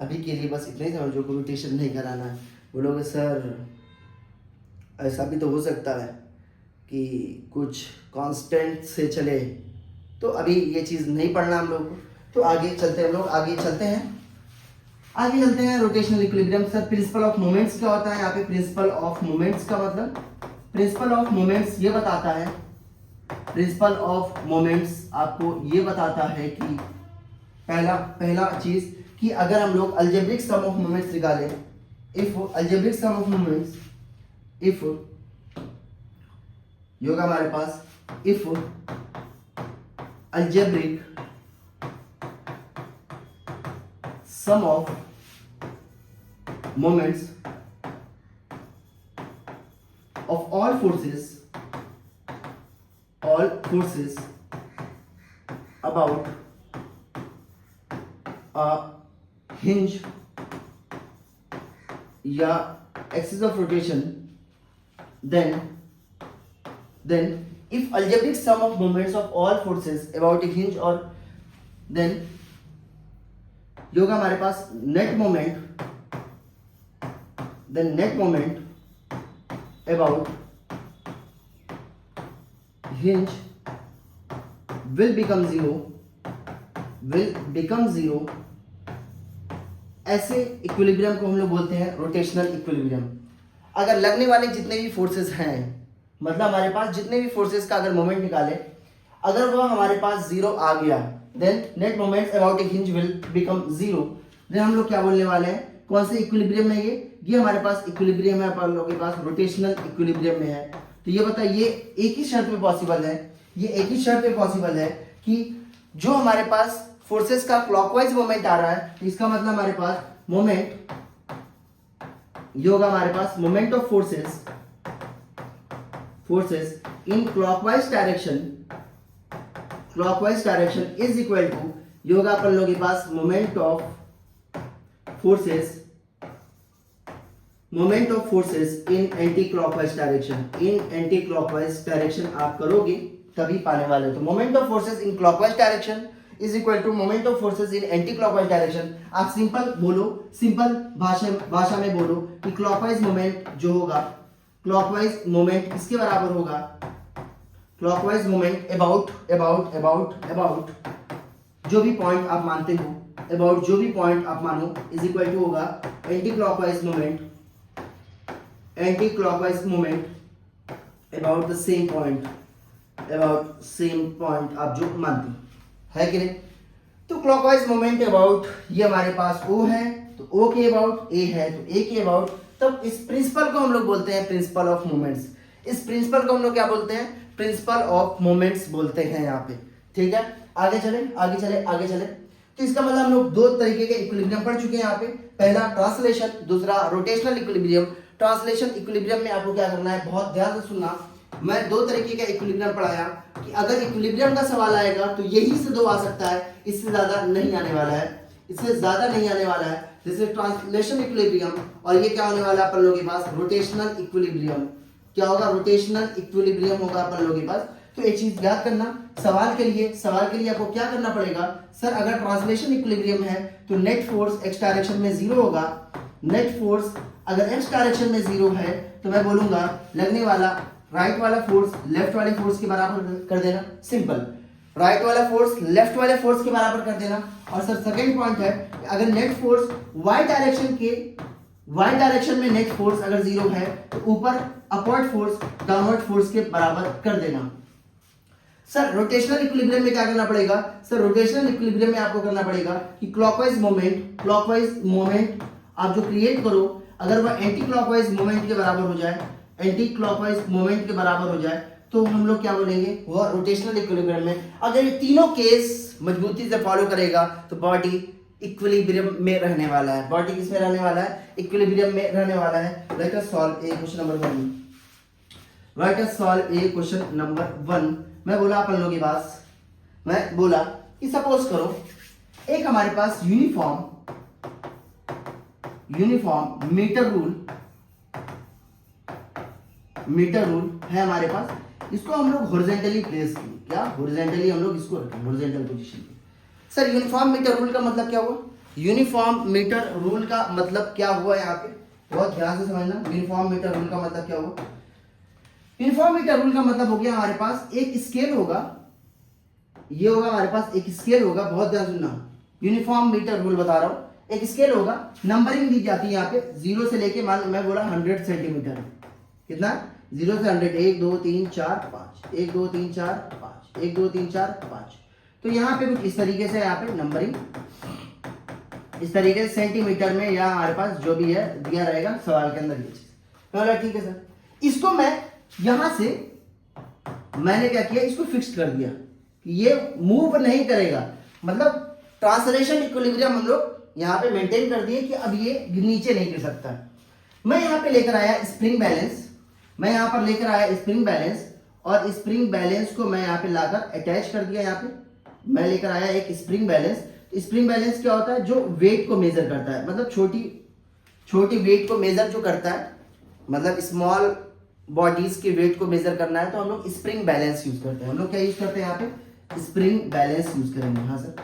अभी के लिए बस इतना ही समझो कि रोटेशन नहीं कराना है। बोलोगे सर ऐसा भी तो हो सकता है कि कुछ कांस्टेंट से चले, तो अभी ये चीज़ नहीं पढ़ना हम लोग को, तो आगे चलते हैं, हम लोग आगे चलते हैं rotational equilibrium. Sir principal of moments क्या होता है यहाँ पे? प्रिंसिपल ऑफ मोमेंट्स का मतलब, प्रिंसिपल ऑफ मोमेंट्स ये बताता है, प्रिंसिपल ऑफ मोमेंट्स आपको ये बताता है कि पहला चीज कि अगर हम लोग अलजेब्रिक सम ऑफ मोमेंट्स निकालें, if algebraic sum of moments, if ये होगा हमारे पास, if algebraic sum of moments of all forces about a hinge या axis of rotation, then if algebraic sum of moments of all forces about a hinge or then ये होगा हमारे पास net moment about hinge will become zero। ऐसे equilibrium को हम लोग बोलते हैं रोटेशनल इक्विलिब्रियम। अगर लगने वाले जितने भी फोर्सेस हैं, मतलब हमारे पास जितने भी फोर्सेस का अगर मोमेंट निकाले, अगर वह हमारे पास जीरो आ गया, then net moments about a hinge will become zero. Then हम लोग क्या बोलने वाले हैं, कौन से इक्विलिब्रियम में ये हमारे पास इक्विलिब्रियम है, अपन लोगों के पास रोटेशनल इक्विलिब्रियम में है। तो ये बताइए, ये एक ही शर्त पे पॉसिबल है, ये एक ही शर्त पे पॉसिबल है कि जो हमारे पास फोर्सेस का क्लॉकवाइज मोमेंट आ रहा है, तो इसका मतलब हमारे पास मोमेंट, ये होगा हमारे पास moment of forces in clockwise direction is equal to, ये होगा अपन लोगों के पास moment of forces in anti clockwise direction आप करोगे तभी पाने वाले हो। तो moment of forces in clockwise direction is equal to moment of forces in anti clockwise direction. आप सिंपल भाषा में बोलो कि क्लॉकवाइज मोमेंट जो होगा, क्लॉकवाइज मोमेंट किसके बराबर होगा, क्लॉकवाइज मोमेंट अबाउट जो भी पॉइंट आप मानते हो, अबाउट जो भी पॉइंट आप मानो इज इक्वल टू होगा anti clockwise moment about the same point आप जो मानते हो, है कि नहीं। तो क्लॉकवाइज मोमेंट अबाउट ये हमारे पास O है, तो O के अबाउट A है, तो A के अबाउट, तब इस प्रिंसिपल को हम लोग बोलते हैं प्रिंसिपल ऑफ मोमेंट्स। इस प्रिंसिपल को हम लोग क्या बोलते हैं, प्रिंसिपल ऑफ मोमेंट्स बोलते हैं यहाँ पे, ठीक है। आगे चले। तो इसका मतलब हम लोग दो तरीके के इक्विलिब्रियम पढ़ चुके हैं यहाँ पे, पहला ट्रांसलेशन, दूसरा रोटेशनल इक्विलिब्रियम। ट्रांसलेशन इक्विलिब्रियम में आपको क्या करना है, बहुत ध्यान से सुनना। मैं दो तरीके का इक्विलिब्रियम पढ़ाया कि अगर इक्विलिब्रियम का सवाल आएगा तो यही से दो आ सकता है, इससे ज्यादा नहीं आने वाला है, जैसे ट्रांसलेशन इक्विलिब्रियम, और ये क्या होने वाला है अपन लोगों के पास, रोटेशनल इक्विलिब्रियम। क्या होगा, रोटेशनल इक्विलिब्रियम होगा अपन लोगों के पास। तो एक चीज याद करना, सवाल के लिए आपको क्या करना पड़ेगा, सर अगर ट्रांसलेशन इक्विलिब्रियम है तो नेट फोर्स एक्स डायरेक्शन में जीरो होगा, नेट फोर्स अगर एक्स डायरेक्शन में 0 है तो मैं बोलूंगा लगने वाला राइट वाला फोर्स लेफ्ट वाले फोर्स के बराबर कर देना, सिंपल। राइट वाला फोर्स लेफ्ट वाले फोर्स के बराबर कर देना। और सर सेकंड पॉइंट है अगर नेट फोर्स वाई डायरेक्शन में नेट फोर्स अगर 0 है तो ऊपर अपवर्ड फोर्स डाउनवर्ड फोर्स के बराबर कर देना। सर रोटेशनल इक्विलिब्रियम में क्या करना पड़ेगा? सर रोटेशनल इक्विलिब्रियम में आपको करना पड़ेगा कि क्लॉकवाइज मोमेंट आप जो क्रिएट करो अगर वह एंटी क्लॉकवाइज मोमेंट के बराबर हो जाए, एंटी क्लॉकवाइज मोमेंट के बराबर हो जाए तो हम लोग क्या बोलेंगे? वह रोटेशनल इक्विलिब्रियम में। अगर ये तीनों केस मजबूती से फॉलो करेगा तो बॉडी इक्विलिब्रियम में रहने वाला है। बॉडी किस में रहने वाला है? इक्विलिब्रियम में रहने वाला है। Let us solve a question number 1। Let us solve a question number 1। मैं बोला अपन लोगों के पास, मैं बोला कि सपोज करो एक हमारे पास यूनिफॉर्म मीटर रूल है हमारे पास। इसको हम लोग हॉरिजॉन्टली प्लेस किए। क्या? हॉरिजॉन्टली हम लोग इसको रखें हॉरिजॉन्टल पोजीशन पे। सर यूनिफॉर्म मीटर रूल का मतलब क्या हुआ? यूनिफॉर्म मीटर रूल का मतलब क्या हुआ यहाँ पे बहुत ध्यान से समझना। यूनिफॉर्म मीटर रूल का मतलब क्या हुआ? यूनिफॉर्म मीटर रूल का मतलब हो गया हमारे पास एक स्केल होगा, ये होगा हमारे पास एक स्केल होगा, बहुत ध्यान सुनना। यूनिफॉर्म मीटर रूल बता रहा हूं, एक स्केल होगा, नंबरिंग दी जाती है यहाँ पे 0 से लेके मान मैं बोला 100 सेंटीमीटर। कितना? 0 से 100, 1 2 3 4 5, 1 2 3 4 5, 1 2 3 4 5। तो यहाँ पे कुछ इस तरीके से यहाँ पे नंबरिंग इस तरीके से सेंटीमीटर में या हमारे पास जो भी है दिया रहेगा सवाल के अंदर ये चीज। बोला ठीक है सर। इसको मैं यहां से मैंने क्या किया? इसको फिक्स कर दिया कि ये मूव नहीं करेगा, मतलब ट्रांसलेशन इक्विलिब्रियम हम लोग यहाँ पे मेंटेन कर दिए कि अब ये नीचे नहीं गिर सकता। मैं यहाँ पे लेकर आया स्प्रिंग बैलेंस, मैं यहाँ पर लेकर आया स्प्रिंग बैलेंस और स्प्रिंग बैलेंस को मैं यहाँ पे लाकर अटैच कर दिया। यहाँ पे मैं लेकर आया एक स्प्रिंग बैलेंस। स्प्रिंग बैलेंस क्या होता है? जो वेट को मेजर करता है, मतलब छोटी वेट को मेजर जो करता है, मतलब स्मॉल बॉडीज के वेट को मेजर करना है तो हम लोग स्प्रिंग बैलेंस यूज करते हैं। हम लोग क्या यूज करते हैं यहाँ पे? स्प्रिंग बैलेंस यूज करेंगे। हाँ सर,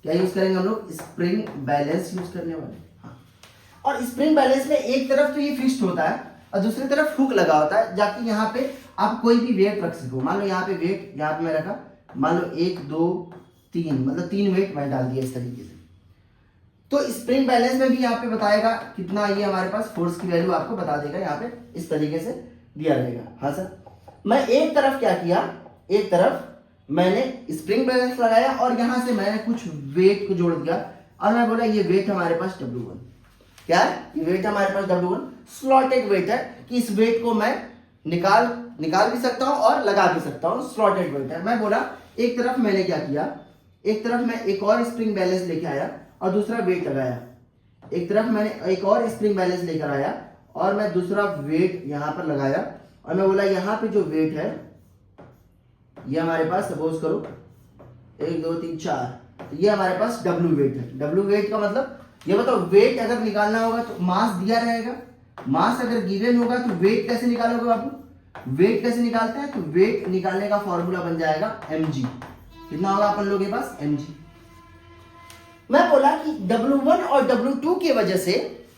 क्या यूज करेंगे हम लोग? स्प्रिंग बैलेंस यूज करने वाले। हाँ, और स्प्रिंग बैलेंस में एक तरफ तो ये फिक्स्ड होता है और दूसरी तरफ हुक लगा होता है, जाकि यहाँ पे आप कोई भी वेट रख सको। मान लो यहाँ पे वेट यहाँ पे मैं रखा, मान लो 1 2 3, मतलब 3 वेट मैं डाल दिया इस तरीके से। तो स्प्रिंग बैलेंस में भी यहाँ पे बताएगा कितना ये हमारे पास फोर्स की वैल्यू आपको बता देगा, यहाँ पे इस तरीके से दिया रहेगा। हाँ सर, मैं एक तरफ क्या किया? एक तरफ मैंने स्प्रिंग बैलेंस लगाया और यहां से मैंने कुछ वेट को जोड़ दिया और मैं बोला ये वेट हमारे पास W1। क्या है? ये वेट हमारे पास W1 स्लॉटेड वेट है कि इस वेट को मैं निकाल भी सकता हूं और लगा भी सकता हूं, स्लॉटेड वेट है। मैं बोला एक तरफ मैंने क्या किया? एक तरफ मैं एक और स्प्रिंग बैलेंस लेके आया और दूसरा वेट लगाया। एक तरफ मैंने एक और स्प्रिंग बैलेंस लेकर आया और मैं दूसरा वेट यहां पर लगाया और मैं बोला यहां पे जो वेट है ये हमारे पास सपोज करो 1 2 3 4, तो ये हमारे पास W वेट है। W वेट का मतलब ये बताओ, वेट अगर निकालना होगा तो मास दिया रहेगा, मास अगर गिवन होगा तो वेट कैसे निकालोगे बाबू? वेट कैसे निकालते हैं? तो वेट निकालने का फॉर्मूला बन जाएगा mg। कितना होगा अपन लोगों के पास? mg। मैं बोला कि W1 और W2 की वजह से,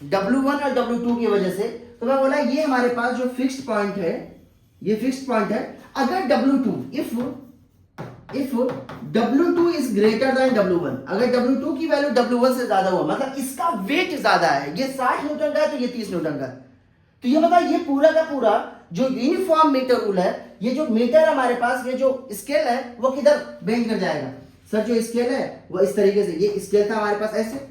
W1 और W2 की वजह से, तो मैं बोला ये हमारे पास जो फिक्स्ड पॉइंट है, ये फिक्स्ड पॉइंट है। अगर W2 if W2 is greater than W1, अगर W2 की वैल्यू W1 से ज्यादा हुआ, मतलब इसका वेट ज्यादा है, ये 60 न्यूटन का है तो ये 30 न्यूटन का है, तो ये बताओ ये पूरा का पूरा जो यूनिफॉर्म मीटर रूल है, ये जो मीटर हमारे पास, ये जो स्केल है वो किधर बेंड कर जाएगा? सर जो स्केल है वो इस तरीके से, ये स्केल था हमारे पास ऐसे,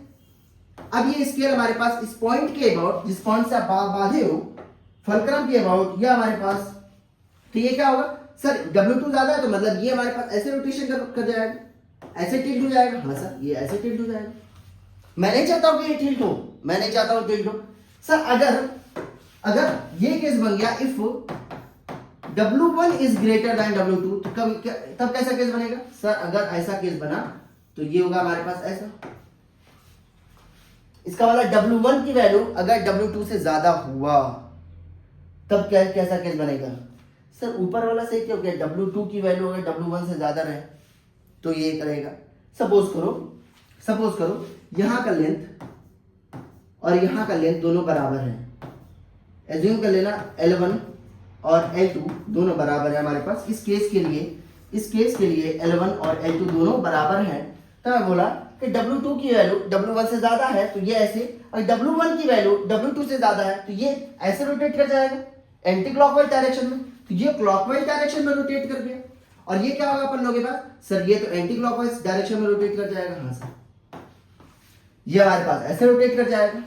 अब ये स्केल हमारे पास इस पॉइंट के अबाउट, जिस पॉइंट से आप बांधे हो फलक्रम के अबाउट, ये हमारे पास, तो ये क्या होगा? सर W2 ज्यादा है तो मतलब ये हमारे पास ऐसे रोटेशन कर जाएगा, ऐसे टिल्ट हो जाएगा। हाँ सर, ये ऐसे टिल्ट हो जाएगा। मैं नहीं चाहता हूं कि ये टिल्ट हो, मैं नहीं चाहता हूं टिल्ट हो। सर अगर ये केस बन गया if W1 is greater than W2, तो तब कैसा केस बनेगा? सर अगर ऐसा केस बना तो ये होगा हमारे पास ऐसा, इसका मतलब W1 की वैल्यू अगर W2 से ज्यादा हुआ तब कैसा केस बनेगा? सर ऊपर वाला सही क्यों गया? W2 की वैल्यू अगर W1 से ज्यादा रहे तो ये करेगा। सपोज करो यहां का लेंथ और यहाँ का लेंथ दोनों बराबर है। एज्यूम कर लेना L1 और L2 दोनों बराबर है हमारे पास। इस केस के लिए L1 और L2 दोनों बराबर हैं, तो मैं बोला कि W2 की वैल्यू W1 से ज्यादा है तो ये ऐसे, और W1 की वैल्यू W2 से ज्यादा है तो ये ऐसे रोटेट कर जाएगा एंटी क्लॉकवाइज डायरेक्शन में, तो ये क्लॉकवाइज डायरेक्शन में रोटेट कर गया। और ये क्या होगा अपन लोगों के पास, सर ये तो एंटी क्लॉकवाइज डायरेक्शन में रोटेट कर जाएगा। हाँ सर, ये हमारे पास ऐसे रोटेट कर जाएगा,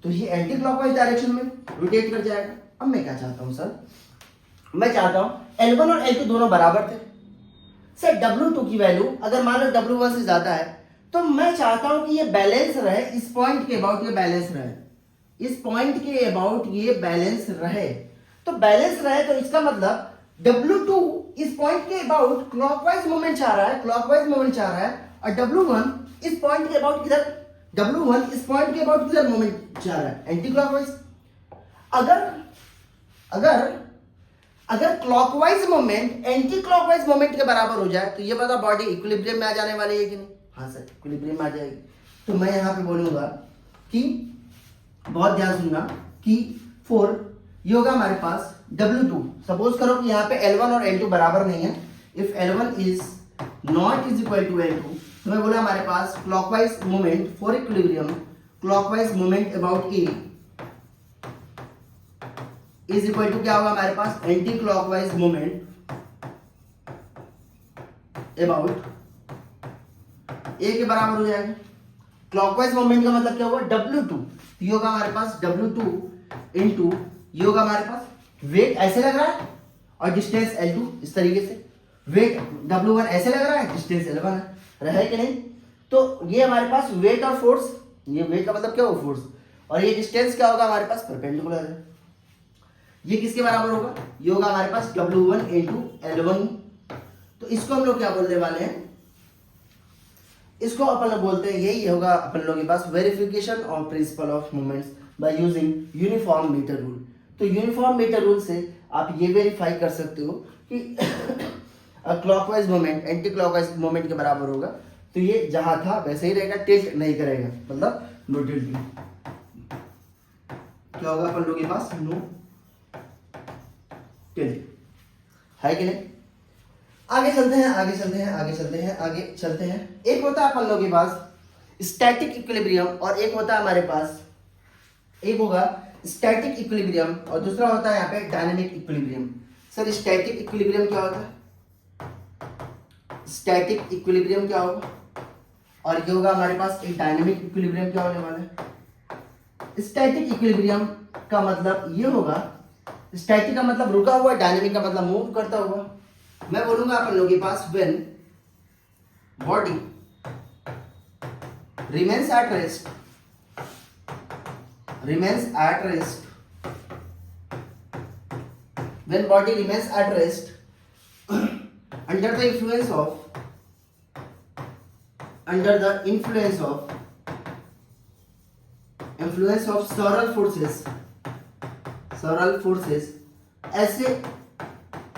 तो ये एंटी क्लॉकवाइज डायरेक्शन में रोटेट कर जाएगा। अब मैं क्या चाहता हूं सर, मैं चाहता हूं L1 और L2 दोनों बराबर थे सर। W2 की वैल्यू अगर मान लो W1 से ज्यादा है, तो मैं चाहता हूं कि ये बैलेंस रहे, इस पॉइंट के अबाउट ये बैलेंस रहे, इस पॉइंट के अबाउट ये बैलेंस रहे। तो बैलेंस रहे तो इसका मतलब W2 इस पॉइंट के अबाउट क्लॉकवाइज मूवमेंट चाह रहा है, क्लॉकवाइज मूवमेंट चाह रहा है, और W1 इस पॉइंट के अबाउट किधर, W1 इस पॉइंट के अबाउट किधर मूवमेंट चाह रहा है, एंटी क्लॉकवाइज। अगर clockwise moment anti clockwise moment के बराबर हो जाए तो ये बता बॉडी इक्विलिब्रियम में आ जाने वाली है कि नहीं। हाँ सर, इक्विलिब्रियम में आ जाएगी। तो मैं यहाँ पे बोलूंगा कि बहुत ध्यान सुनना कि फॉर ये होगा हमारे पास W2, सपोज करो कि यहाँ पे L1 और L2 बराबर नहीं है। If L1 is not is equal to L2, तो मैं बोला हमारे पास clockwise moment for equilibrium, clockwise moment about A is equal to क्या होगा हमारे पास, anti clockwise moment about A के बराबर हो जाएगा। क्लॉकवाइज मोमेंट का मतलब क्या हुआ, W2, ये होगा हमारे पास W2 इंटू ये होगा हमारे पास वेट ऐसे लग रहा है और डिस्टेंस L2 इस तरीके से, वेट W1 ऐसे लग रहा है, डिस्टेंस L1 है, रहा है कि नहीं। तो ये हमारे पास वेट और फोर्स, ये वेट का मतलब क्या होगा फोर्स, और ये डिस्टेंस क्या होगा हमारे पास परपेंडिकुलर है। ये किसके बराबर होगा, ये होगा हमारे पास W1 इंटू L1। तो इसको हम लोग क्या बोलने वाले हैं, इसको अपन लोग बोलते हैं, यही होगा अपन लोगों के पास verification of principle of moments by using uniform meter rule. तो यूनिफॉर्म मीटर रूल से आप ये वेरीफाई कर सकते हो कि clockwise moment anti clockwise moment के बराबर होगा, तो ये जहां था वैसे ही रहेगा, टिल्ट नहीं करेगा, मतलब नो टिल्टिंग। क्या होगा अपन लोगों के पास, नो टिल्ट, है कि नहीं। आगे चलते हैं। एक होता है अपन लोगों के पास स्टैटिक इक्विलिब्रियम और एक होता है हमारे पास, एक होगा स्टैटिक इक्विलिब्रियम और दूसरा होता है यहाँ पे dynamic equilibrium. Sir static equilibrium क्या होता है, स्टैटिक इक्विलिब्रियम क्या होगा, और ये होगा हमारे पास एक डायनामिक इक्विलिब्रियम क्या होने वाला है। स्टैटिक इक्विलिब्रियम का मतलब ये होगा, स्टैटिक का मतलब रुका हुआ, डायनामिक का मतलब मूव करता हुआ। मैं बोलूंगा अपन लोगों के पास when body remains at rest when body remains at rest under the influence of several forces, ऐसे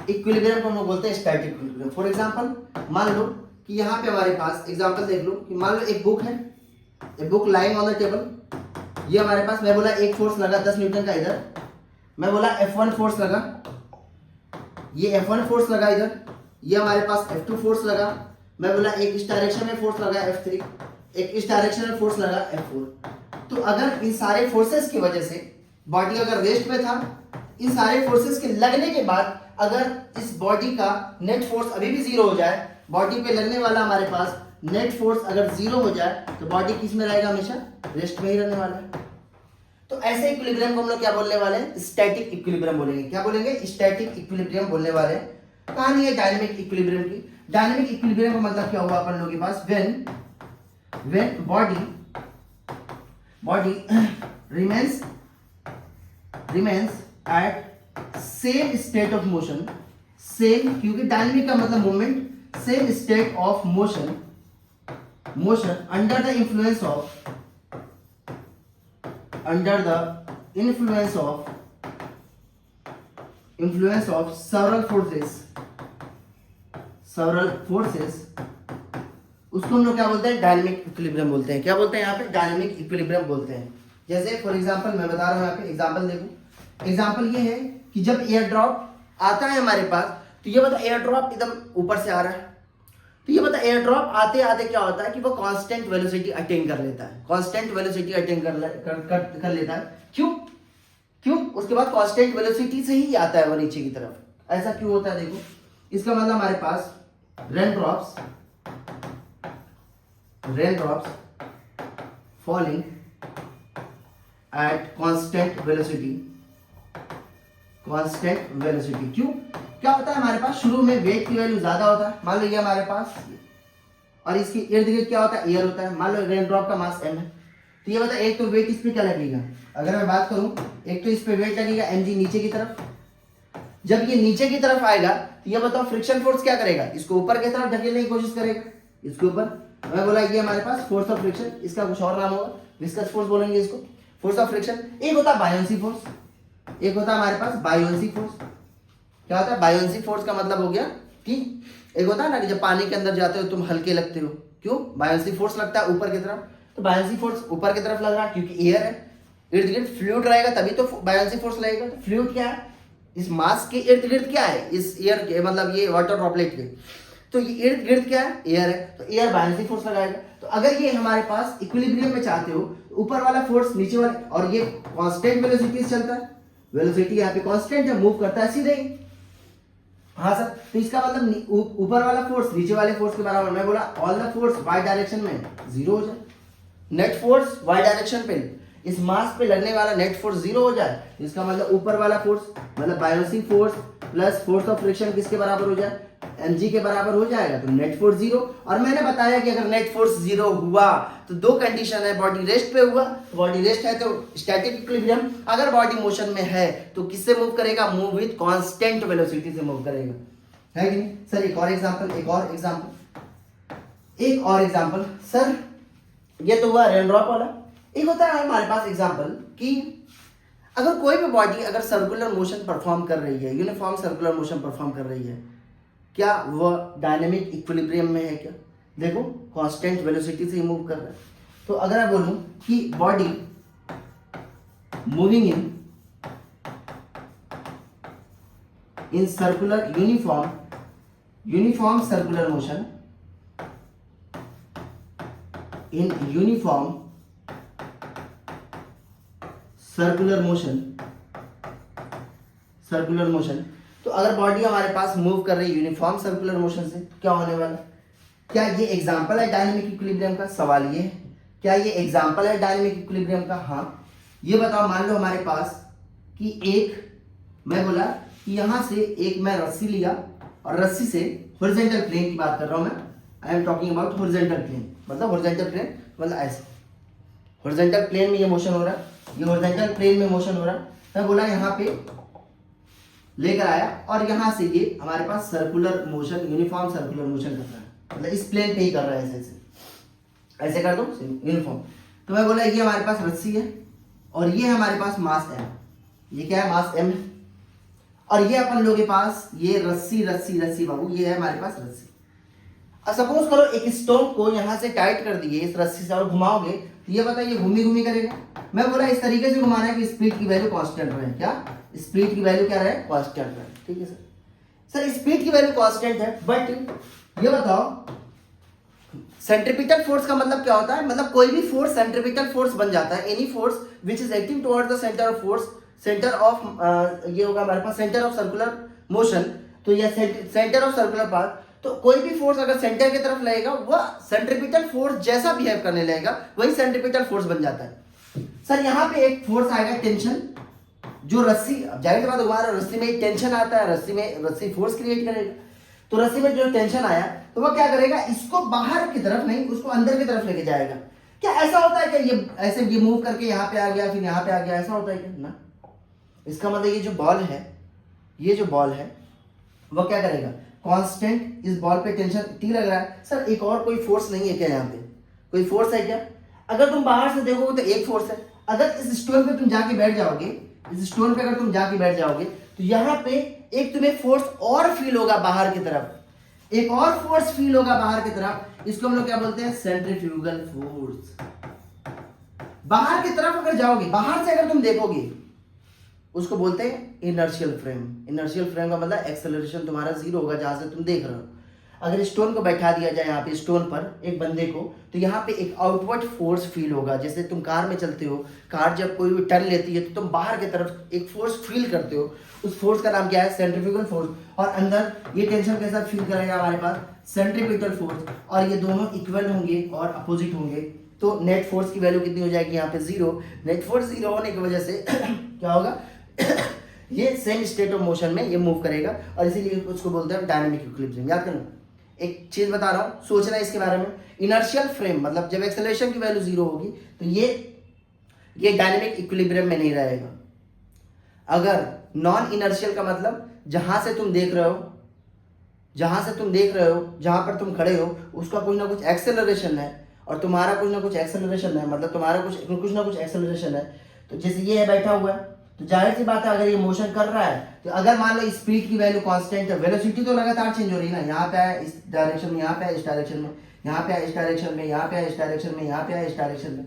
इक्विलिब्रियम को हम लोग बोलते हैं स्टैटिक इक्विलिब्रियम। फॉर एग्जांपल मान लो कि यहाँ पे हमारे पास एग्जांपल देख लो कि मान लो एक बुक है, a book lying on the table, ये हमारे पास, मैं बोला एक फोर्स लगा 10 न्यूटन का इधर, मैं बोला F1 फोर्स लगा, ये F1 फोर्स लगा इधर, ये हमारे पास F2 फोर्स लगा, मैं बोला एक इस डायरेक्शन में फोर्स लगा F3, एक इस डायरेक्शन में फोर्स लगा F4। तो अगर इन सारे फोर्सेस की वजह से बॉडी अगर रेस्ट में था, इन सारे फोर्सेस के लगने के बाद अगर इस बॉडी का नेट फोर्स अभी भी जीरो हो जाए, बॉडी पे लगने वाला हमारे पास नेट फोर्स अगर जीरो हो जाए, तो बॉडी किस में रहेगा, हमेशा रेस्ट में ही रहने वाला है। तो ऐसे इक्विलिब्रियम को हम लोग क्या बोलने वाले हैं, स्टैटिक इक्विलिब्रियम बोलेंगे। क्या बोलेंगे, स्टैटिक इक्विलिब्रियम बोलने वाले हैं। कहानी है डायनामिक इक्विलिब्रियम की। डायनामिक इक्विलिब्रियम का मतलब क्या हुआ अपन लोगों के पास, when body remains at same state of motion, same, क्योंकि डायनामिक का मतलब movement, same state of motion under the influence of several forces, उसको हम लोग क्या बोलते हैं, डायनामिक इक्विलिब्रियम बोलते हैं। क्या बोलते हैं यहाँ पे, डायनामिक इक्विलिब्रियम बोलते हैं। जैसे फॉर एग्जांपल मैं बता रहा हूँ यहाँ पे एग्जांपल देखो, एग्जांपल ये है कि जब एयर ड्रॉप आता है हमारे पास, तो ये बता एयर ड्रॉप एकदम ऊपर से आ रहा है, तो ये बता एयर ड्रॉप आते आते क्या होता है कि वो कांस्टेंट वेलोसिटी अटेन कर लेता है, कांस्टेंट वेलोसिटी अटेन कर लेता है। क्यों उसके बाद कांस्टेंट वेलोसिटी से ही आता है वो नीचे की तरफ, ऐसा क्यों होता है? देखो इसका मतलब हमारे पास rain drops falling at constant velocity. क्यों क्या होता है हमारे पास शुरू में वेट की वैल्यू ज्यादा होता है, मान लो ये हमारे पास, और इसके इर्द गिर्द क्या होता है, एयर होता है। मान लो रेन ड्रॉप का मास m है, तो ये बता एक तो वेट इस पे क्या लगेगा, अगर मैं बात करूं एक तो इस पे वेट लगेगा mg नीचे की तरफ। जब ये नीचे की तरफ आएगा तो ये बताओ फ्रिक्शन फोर्स क्या करेगा, इसको ऊपर की तरफ धकेलने की कोशिश करेगा, इसके ऊपर। मैं बोला ये हमारे पास फोर्स ऑफ फ्रिक्शन, इसका कुछ और नाम होगा, विस्कस फोर्स बोलेंगे इसको, फोर्स ऑफ फ्रिक्शन। एक होता है बायोंसी फोर्स, एक होता है हमारे पास बायोंसी फोर्स। क्या होता है बायोंसी फोर्स का मतलब हो गया कि एक होता है ना कि जब पानी के अंदर जाते हो तुम हल्के लगते हो, क्यों? बायोंसी फोर्स लगता है ऊपर की तरफ, तो बायोंसी फोर्स ऊपर की तरफ लग रहा है क्योंकि एयर है, इर्द गिर्द फ्लूइड रहेगा तभी तो बायोंसी फोर्स लगेगा। तो फ्लूइड क्या है, इस मास के इर्द गिर्द क्या है, इस एयर के मतलब ये वाटर ड्रॉपलेट के, तो ये इर्द गिर्द क्या है, एयर है, तो एयर बायोंसी फोर्स लगाएगा। तो अगर ये हमारे पास इक्विलिब्रियम में चाहते हो, ऊपर वाला फोर्स नीचे वाले, और ये कांस्टेंट वेलोसिटी से चलता है, वेलोसिटी यहाँ पे कांस्टेंट है, मूव करता है सीधे। हाँ सर, तो इसका मतलब ऊपर वाला फोर्स नीचे वाले फोर्स के बराबर। मैं बोला all the force Y direction में जीरो हो जाए, नेट फोर्स वाई डायरेक्शन पे इस मास पे लगने वाला नेट फोर्स जीरो हो जाए, इसका मतलब ऊपर वाला फोर्स मतलब buoyancy force plus force of friction किसके बराबर हो जाए, mg के बराबर हो जाएगा, तो नेट फोर्स जीरो। और मैंने बताया कि अगर नेट फोर्स जीरो हुआ तो दो कंडीशन है, बॉडी रेस्ट पे हुआ, बॉडी रेस्ट है तो स्टैटिक इक्विलिब्रियम, अगर बॉडी मोशन में है तो किससे मूव करेगा, मूव विद कांस्टेंट वेलोसिटी से मूव करेगा, है कि नहीं सर? एक और एग्जांपल सर, ये तो हुआ रेन ड्रॉप वाला। एक होता है हमारे पास एग्जांपल कि अगर कोई भी बॉडी अगर सर्कुलर मोशन परफॉर्म कर रही है, यूनिफॉर्म सर्कुलर मोशन परफॉर्म कर रही है, क्या वह डायनेमिक इक्विलिब्रियम में है? क्या देखो कांस्टेंट वेलोसिटी से ही मूव कर रहा है। तो अगर मैं बोलूं कि body moving in circular uniform circular motion, in uniform circular motion, तो अगर बॉडी हमारे पास मूव कर रही है यूनिफॉर्म सर्कुलर मोशन से, क्या होने वाला? क्या ये एग्जांपल है डायनेमिक इक्विलिब्रियम का? सवाल ये है, क्या ये एग्जांपल है डायनेमिक इक्विलिब्रियम का? हाँ। ये बताओ, मान लो हमारे पास कि एक, मैं बोला कि यहां से एक मैं रस्सी लिया और रस्सी से हॉरिजॉन्टल प्लेन की बात कर रहा हूं मैं, I am talking about horizontal plane, मतलब हॉरिजॉन्टल प्लेन मतलब ऐसे हॉरिजॉन्टल प्लेन में ये मोशन हो रहा है, ये हॉरिजॉन्टल प्लेन में मोशन हो रहा है। मैं बोला यहाँ पे लेकर आया और यहाँ से ये हमारे पास circular motion, uniform circular motion कर रहा है, मतलब इस प्लेन पे ही कर रहा है, ऐसे कर दो यूनिफॉर्म। तो मैं बोला ये हमारे पास रस्सी है और ये हमारे पास मास m, ये क्या है, मास m है, और ये अपन लोगों के पास ये रस्सी बाबू, ये है हमारे पास रस्सी। अब सपोज करो एक स्टोन को यहाँ से टाइट कर दिए इस रस्सी से और घुमाओगे, तो ये बताइए घूमी करेगा। मैं बोला इस तरीके से घुमाना है कि स्पीड की वैल्यू कांस्टेंट रहे। क्या स्पीड की वैल्यू क्या रहे? कांस्टेंट रहे। ठीक है सर स्पीड की वैल्यू कांस्टेंट है, बट ये बताओ सेंट्रीपिटल फोर्स का मतलब क्या होता है? मतलब कोई भी फोर्स सेंट्रीपिटल फोर्स बन जाता है, any force which is acting towards the centre of force, centre of ये होगा हमारे पास सेंटर ऑफ सर्कुलर मोशन, तो ये सेंटर ऑफ सर्कुलर पाथ। तो कोई भी फोर्स अगर सेंटर की तरफ लगेगा वह सेंट्रीपिटल फोर्स जैसा बिहेव करने लगेगा, वही सेंट्रीपिटल फोर्स बन जाता है। सर यहाँ पे एक फोर्स आएगा टेंशन, जो रस्सी, जाहिर सी बात हमारा रस्सी में एक टेंशन आता है, रस्सी फोर्स क्रिएट करेगा। तो रस्सी में जो टेंशन आया तो वह क्या करेगा, इसको बाहर की तरफ नहीं, उसको अंदर की तरफ लेके जाएगा। क्या ऐसा होता है क्या ये ऐसे ये मूव करके यहाँ पे आ गया फिर यहाँ पे आ गया, ऐसा होता है क्या? ना। इसका मतलब ये जो बॉल है वह क्या करेगा, कांस्टेंट, इस बॉल पे टेंशन टी लग रहा है। सर एक और कोई फोर्स नहीं है क्या? यहाँ पे कोई फोर्स है क्या? अगर तुम बाहर से देखोगे तो एक फोर्स है। अगर इस स्टोन पे तुम जाके बैठ जाओगे, तो यहाँ पे एक तुम्हें फोर्स और फील होगा बाहर की तरफ, एक और फोर्स फील होगा बाहर की तरफ, इसको हम लोग क्या बोलते हैं? Centrifugal force. बाहर की तरफ अगर जाओगे, बाहर से अगर तुम देखोगे, उसको बोलते हैं इनर्शियल फ्रेम। इनर्शियल फ्रेम का मतलब एक्सेलरेशन तुम्हारा जीरो होगा जहां से तुम देख रहे हो। अगर स्टोन को बैठा दिया जाए यहाँ पे स्टोन पर एक बंदे को, तो यहाँ पे एक आउटवर्ड फोर्स फील होगा। जैसे तुम कार में चलते हो, कार जब कोई भी टर्न लेती है तो तुम बाहर की तरफ एक फोर्स फील करते हो, उस फोर्स का नाम क्या है? Centrifugal force. और अंदर ये टेंशन के साथ फील करेगा हमारे पास सेंट्रीपिटल फोर्स, और ये दोनों इक्वल होंगे और अपोजिट होंगे, तो नेट फोर्स की वैल्यू कितनी हो जाएगी यहाँ पे? जीरो। नेट फोर्स जीरो होने की वजह से क्या होगा? ये सेम स्टेट ऑफ मोशन में ये मूव करेगा, और इसीलिए उसको बोलते हैं डायनामिक इक्विलिब्रियम। याद करो, एक चीज बता रहा हूं, सोचना इसके बारे में। इनर्शियल फ्रेम मतलब जब एक्सेलरेशन की वैल्यू जीरो होगी तो ये डायनामिक इक्विलिब्रियम में नहीं रहेगा। अगर नॉन इनर्शियल का मतलब जहां से तुम देख रहे हो, जहां पर तुम खड़े हो, उसका कुछ ना कुछ एक्सेलरेशन है और तुम्हारा कुछ ना कुछ एक्सेलरेशन है, मतलब तुम्हारा कुछ ना कुछ एक्सेलरेशन है। तो जैसे ये है बैठा हुआ है, तो जाहिर सी बात है अगर ये मोशन कर रहा है, तो अगर मान लो स्पीड की वैल्यू कांस्टेंट है, वेलोसिटी तो लगातार चेंज हो रही है ना, यहाँ पे है इस डायरेक्शन में, यहाँ पे है इस डायरेक्शन में, यहाँ पे है इस डायरेक्शन में, यहाँ पे है इस डायरेक्शन में, यहाँ पे है इस डायरेक्शन में,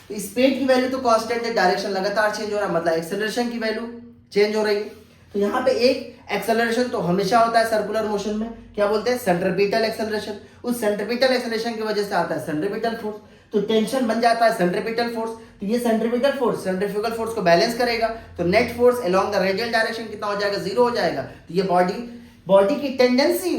तो स्पीड की वैल्यू तो कांस्टेंट है, डायरेक्शन लगातार चेंज हो रहा है, मतलब एक्सेलरेशन की वैल्यू चेंज हो रही है। तो यहाँ पे एक एक्सेलरेशन तो हमेशा होता है सर्कुलर मोशन में, क्या बोलते हैं? Centripetal acceleration. उस सेंट्रीपिटल एक्सेलरेशन की वजह से आता है सेंट्रीपिटल फोर्स, तो टेंशन बन जाता है सेंट्रीपिटल फोर्स। तो ये सेंट्रीपिटल फोर्स सेंट्रीफ्यूगल फोर्स को बैलेंस करेगा, तो net force along the radial direction कितना हो जाएगा? जीरो हो जाएगा। तो ये बॉडी की टेंडेंसी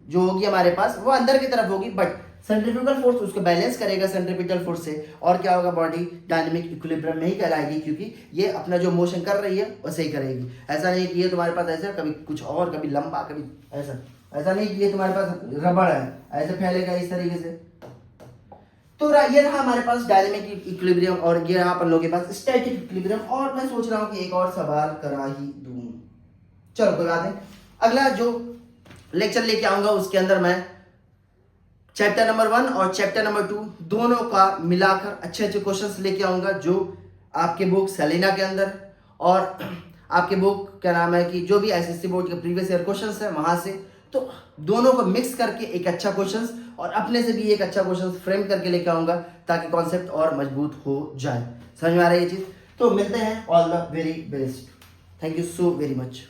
जो होगी हमारे पास वो अंदर की तरफ होगी, बट सेंट्रीफ्यूगल फोर्स उसको बैलेंस करेगा सेंट्रीपिटल फोर्स से, और क्या होगा? बॉडी डायनामिक इक्विलिब्रियम में ही कहलाएगी, क्योंकि ये अपना जो मोशन कर रही है वैसे ही करेगी। ऐसा नहीं कि ये तुम्हारे पास ऐसा, कभी कुछ और, कभी लंबा, कभी ऐसा नहीं कि ये तुम्हारे पास रबड़ है ऐसे फैलेगा इस तरीके से। तो ये रहा हमारे पास डायनामिक इक्विलिब्रियम, और ये रहा अपन लोगों के पास स्टैटिक इक्विलिब्रियम। और मैं सोच रहा हूँ कि एक और सवाल करा ही दूं, चलो कोई बात नहीं। अगला जो लेक्चर लेके आऊंगा उसके अंदर मैं चैप्टर नंबर 1 और चैप्टर नंबर 2 दोनों का मिलाकर अच्छे क्वेश्चंस लेके आऊंगा, जो आपके बुक सेलिना के अंदर और आपके बुक क्या नाम है कि जो भी एसएससी बोर्ड के प्रीवियस ईयर क्वेश्चंस है वहां से, तो दोनों को मिक्स करके एक अच्छा क्वेश्चंस और अपने से भी एक अच्छा क्वेश्चन फ्रेम करके लेके आऊंगा, ताकि कॉन्सेप्ट और मजबूत हो जाए। समझ में आ रहा है ये चीज? तो मिलते हैं, all the very best, thank you so very much.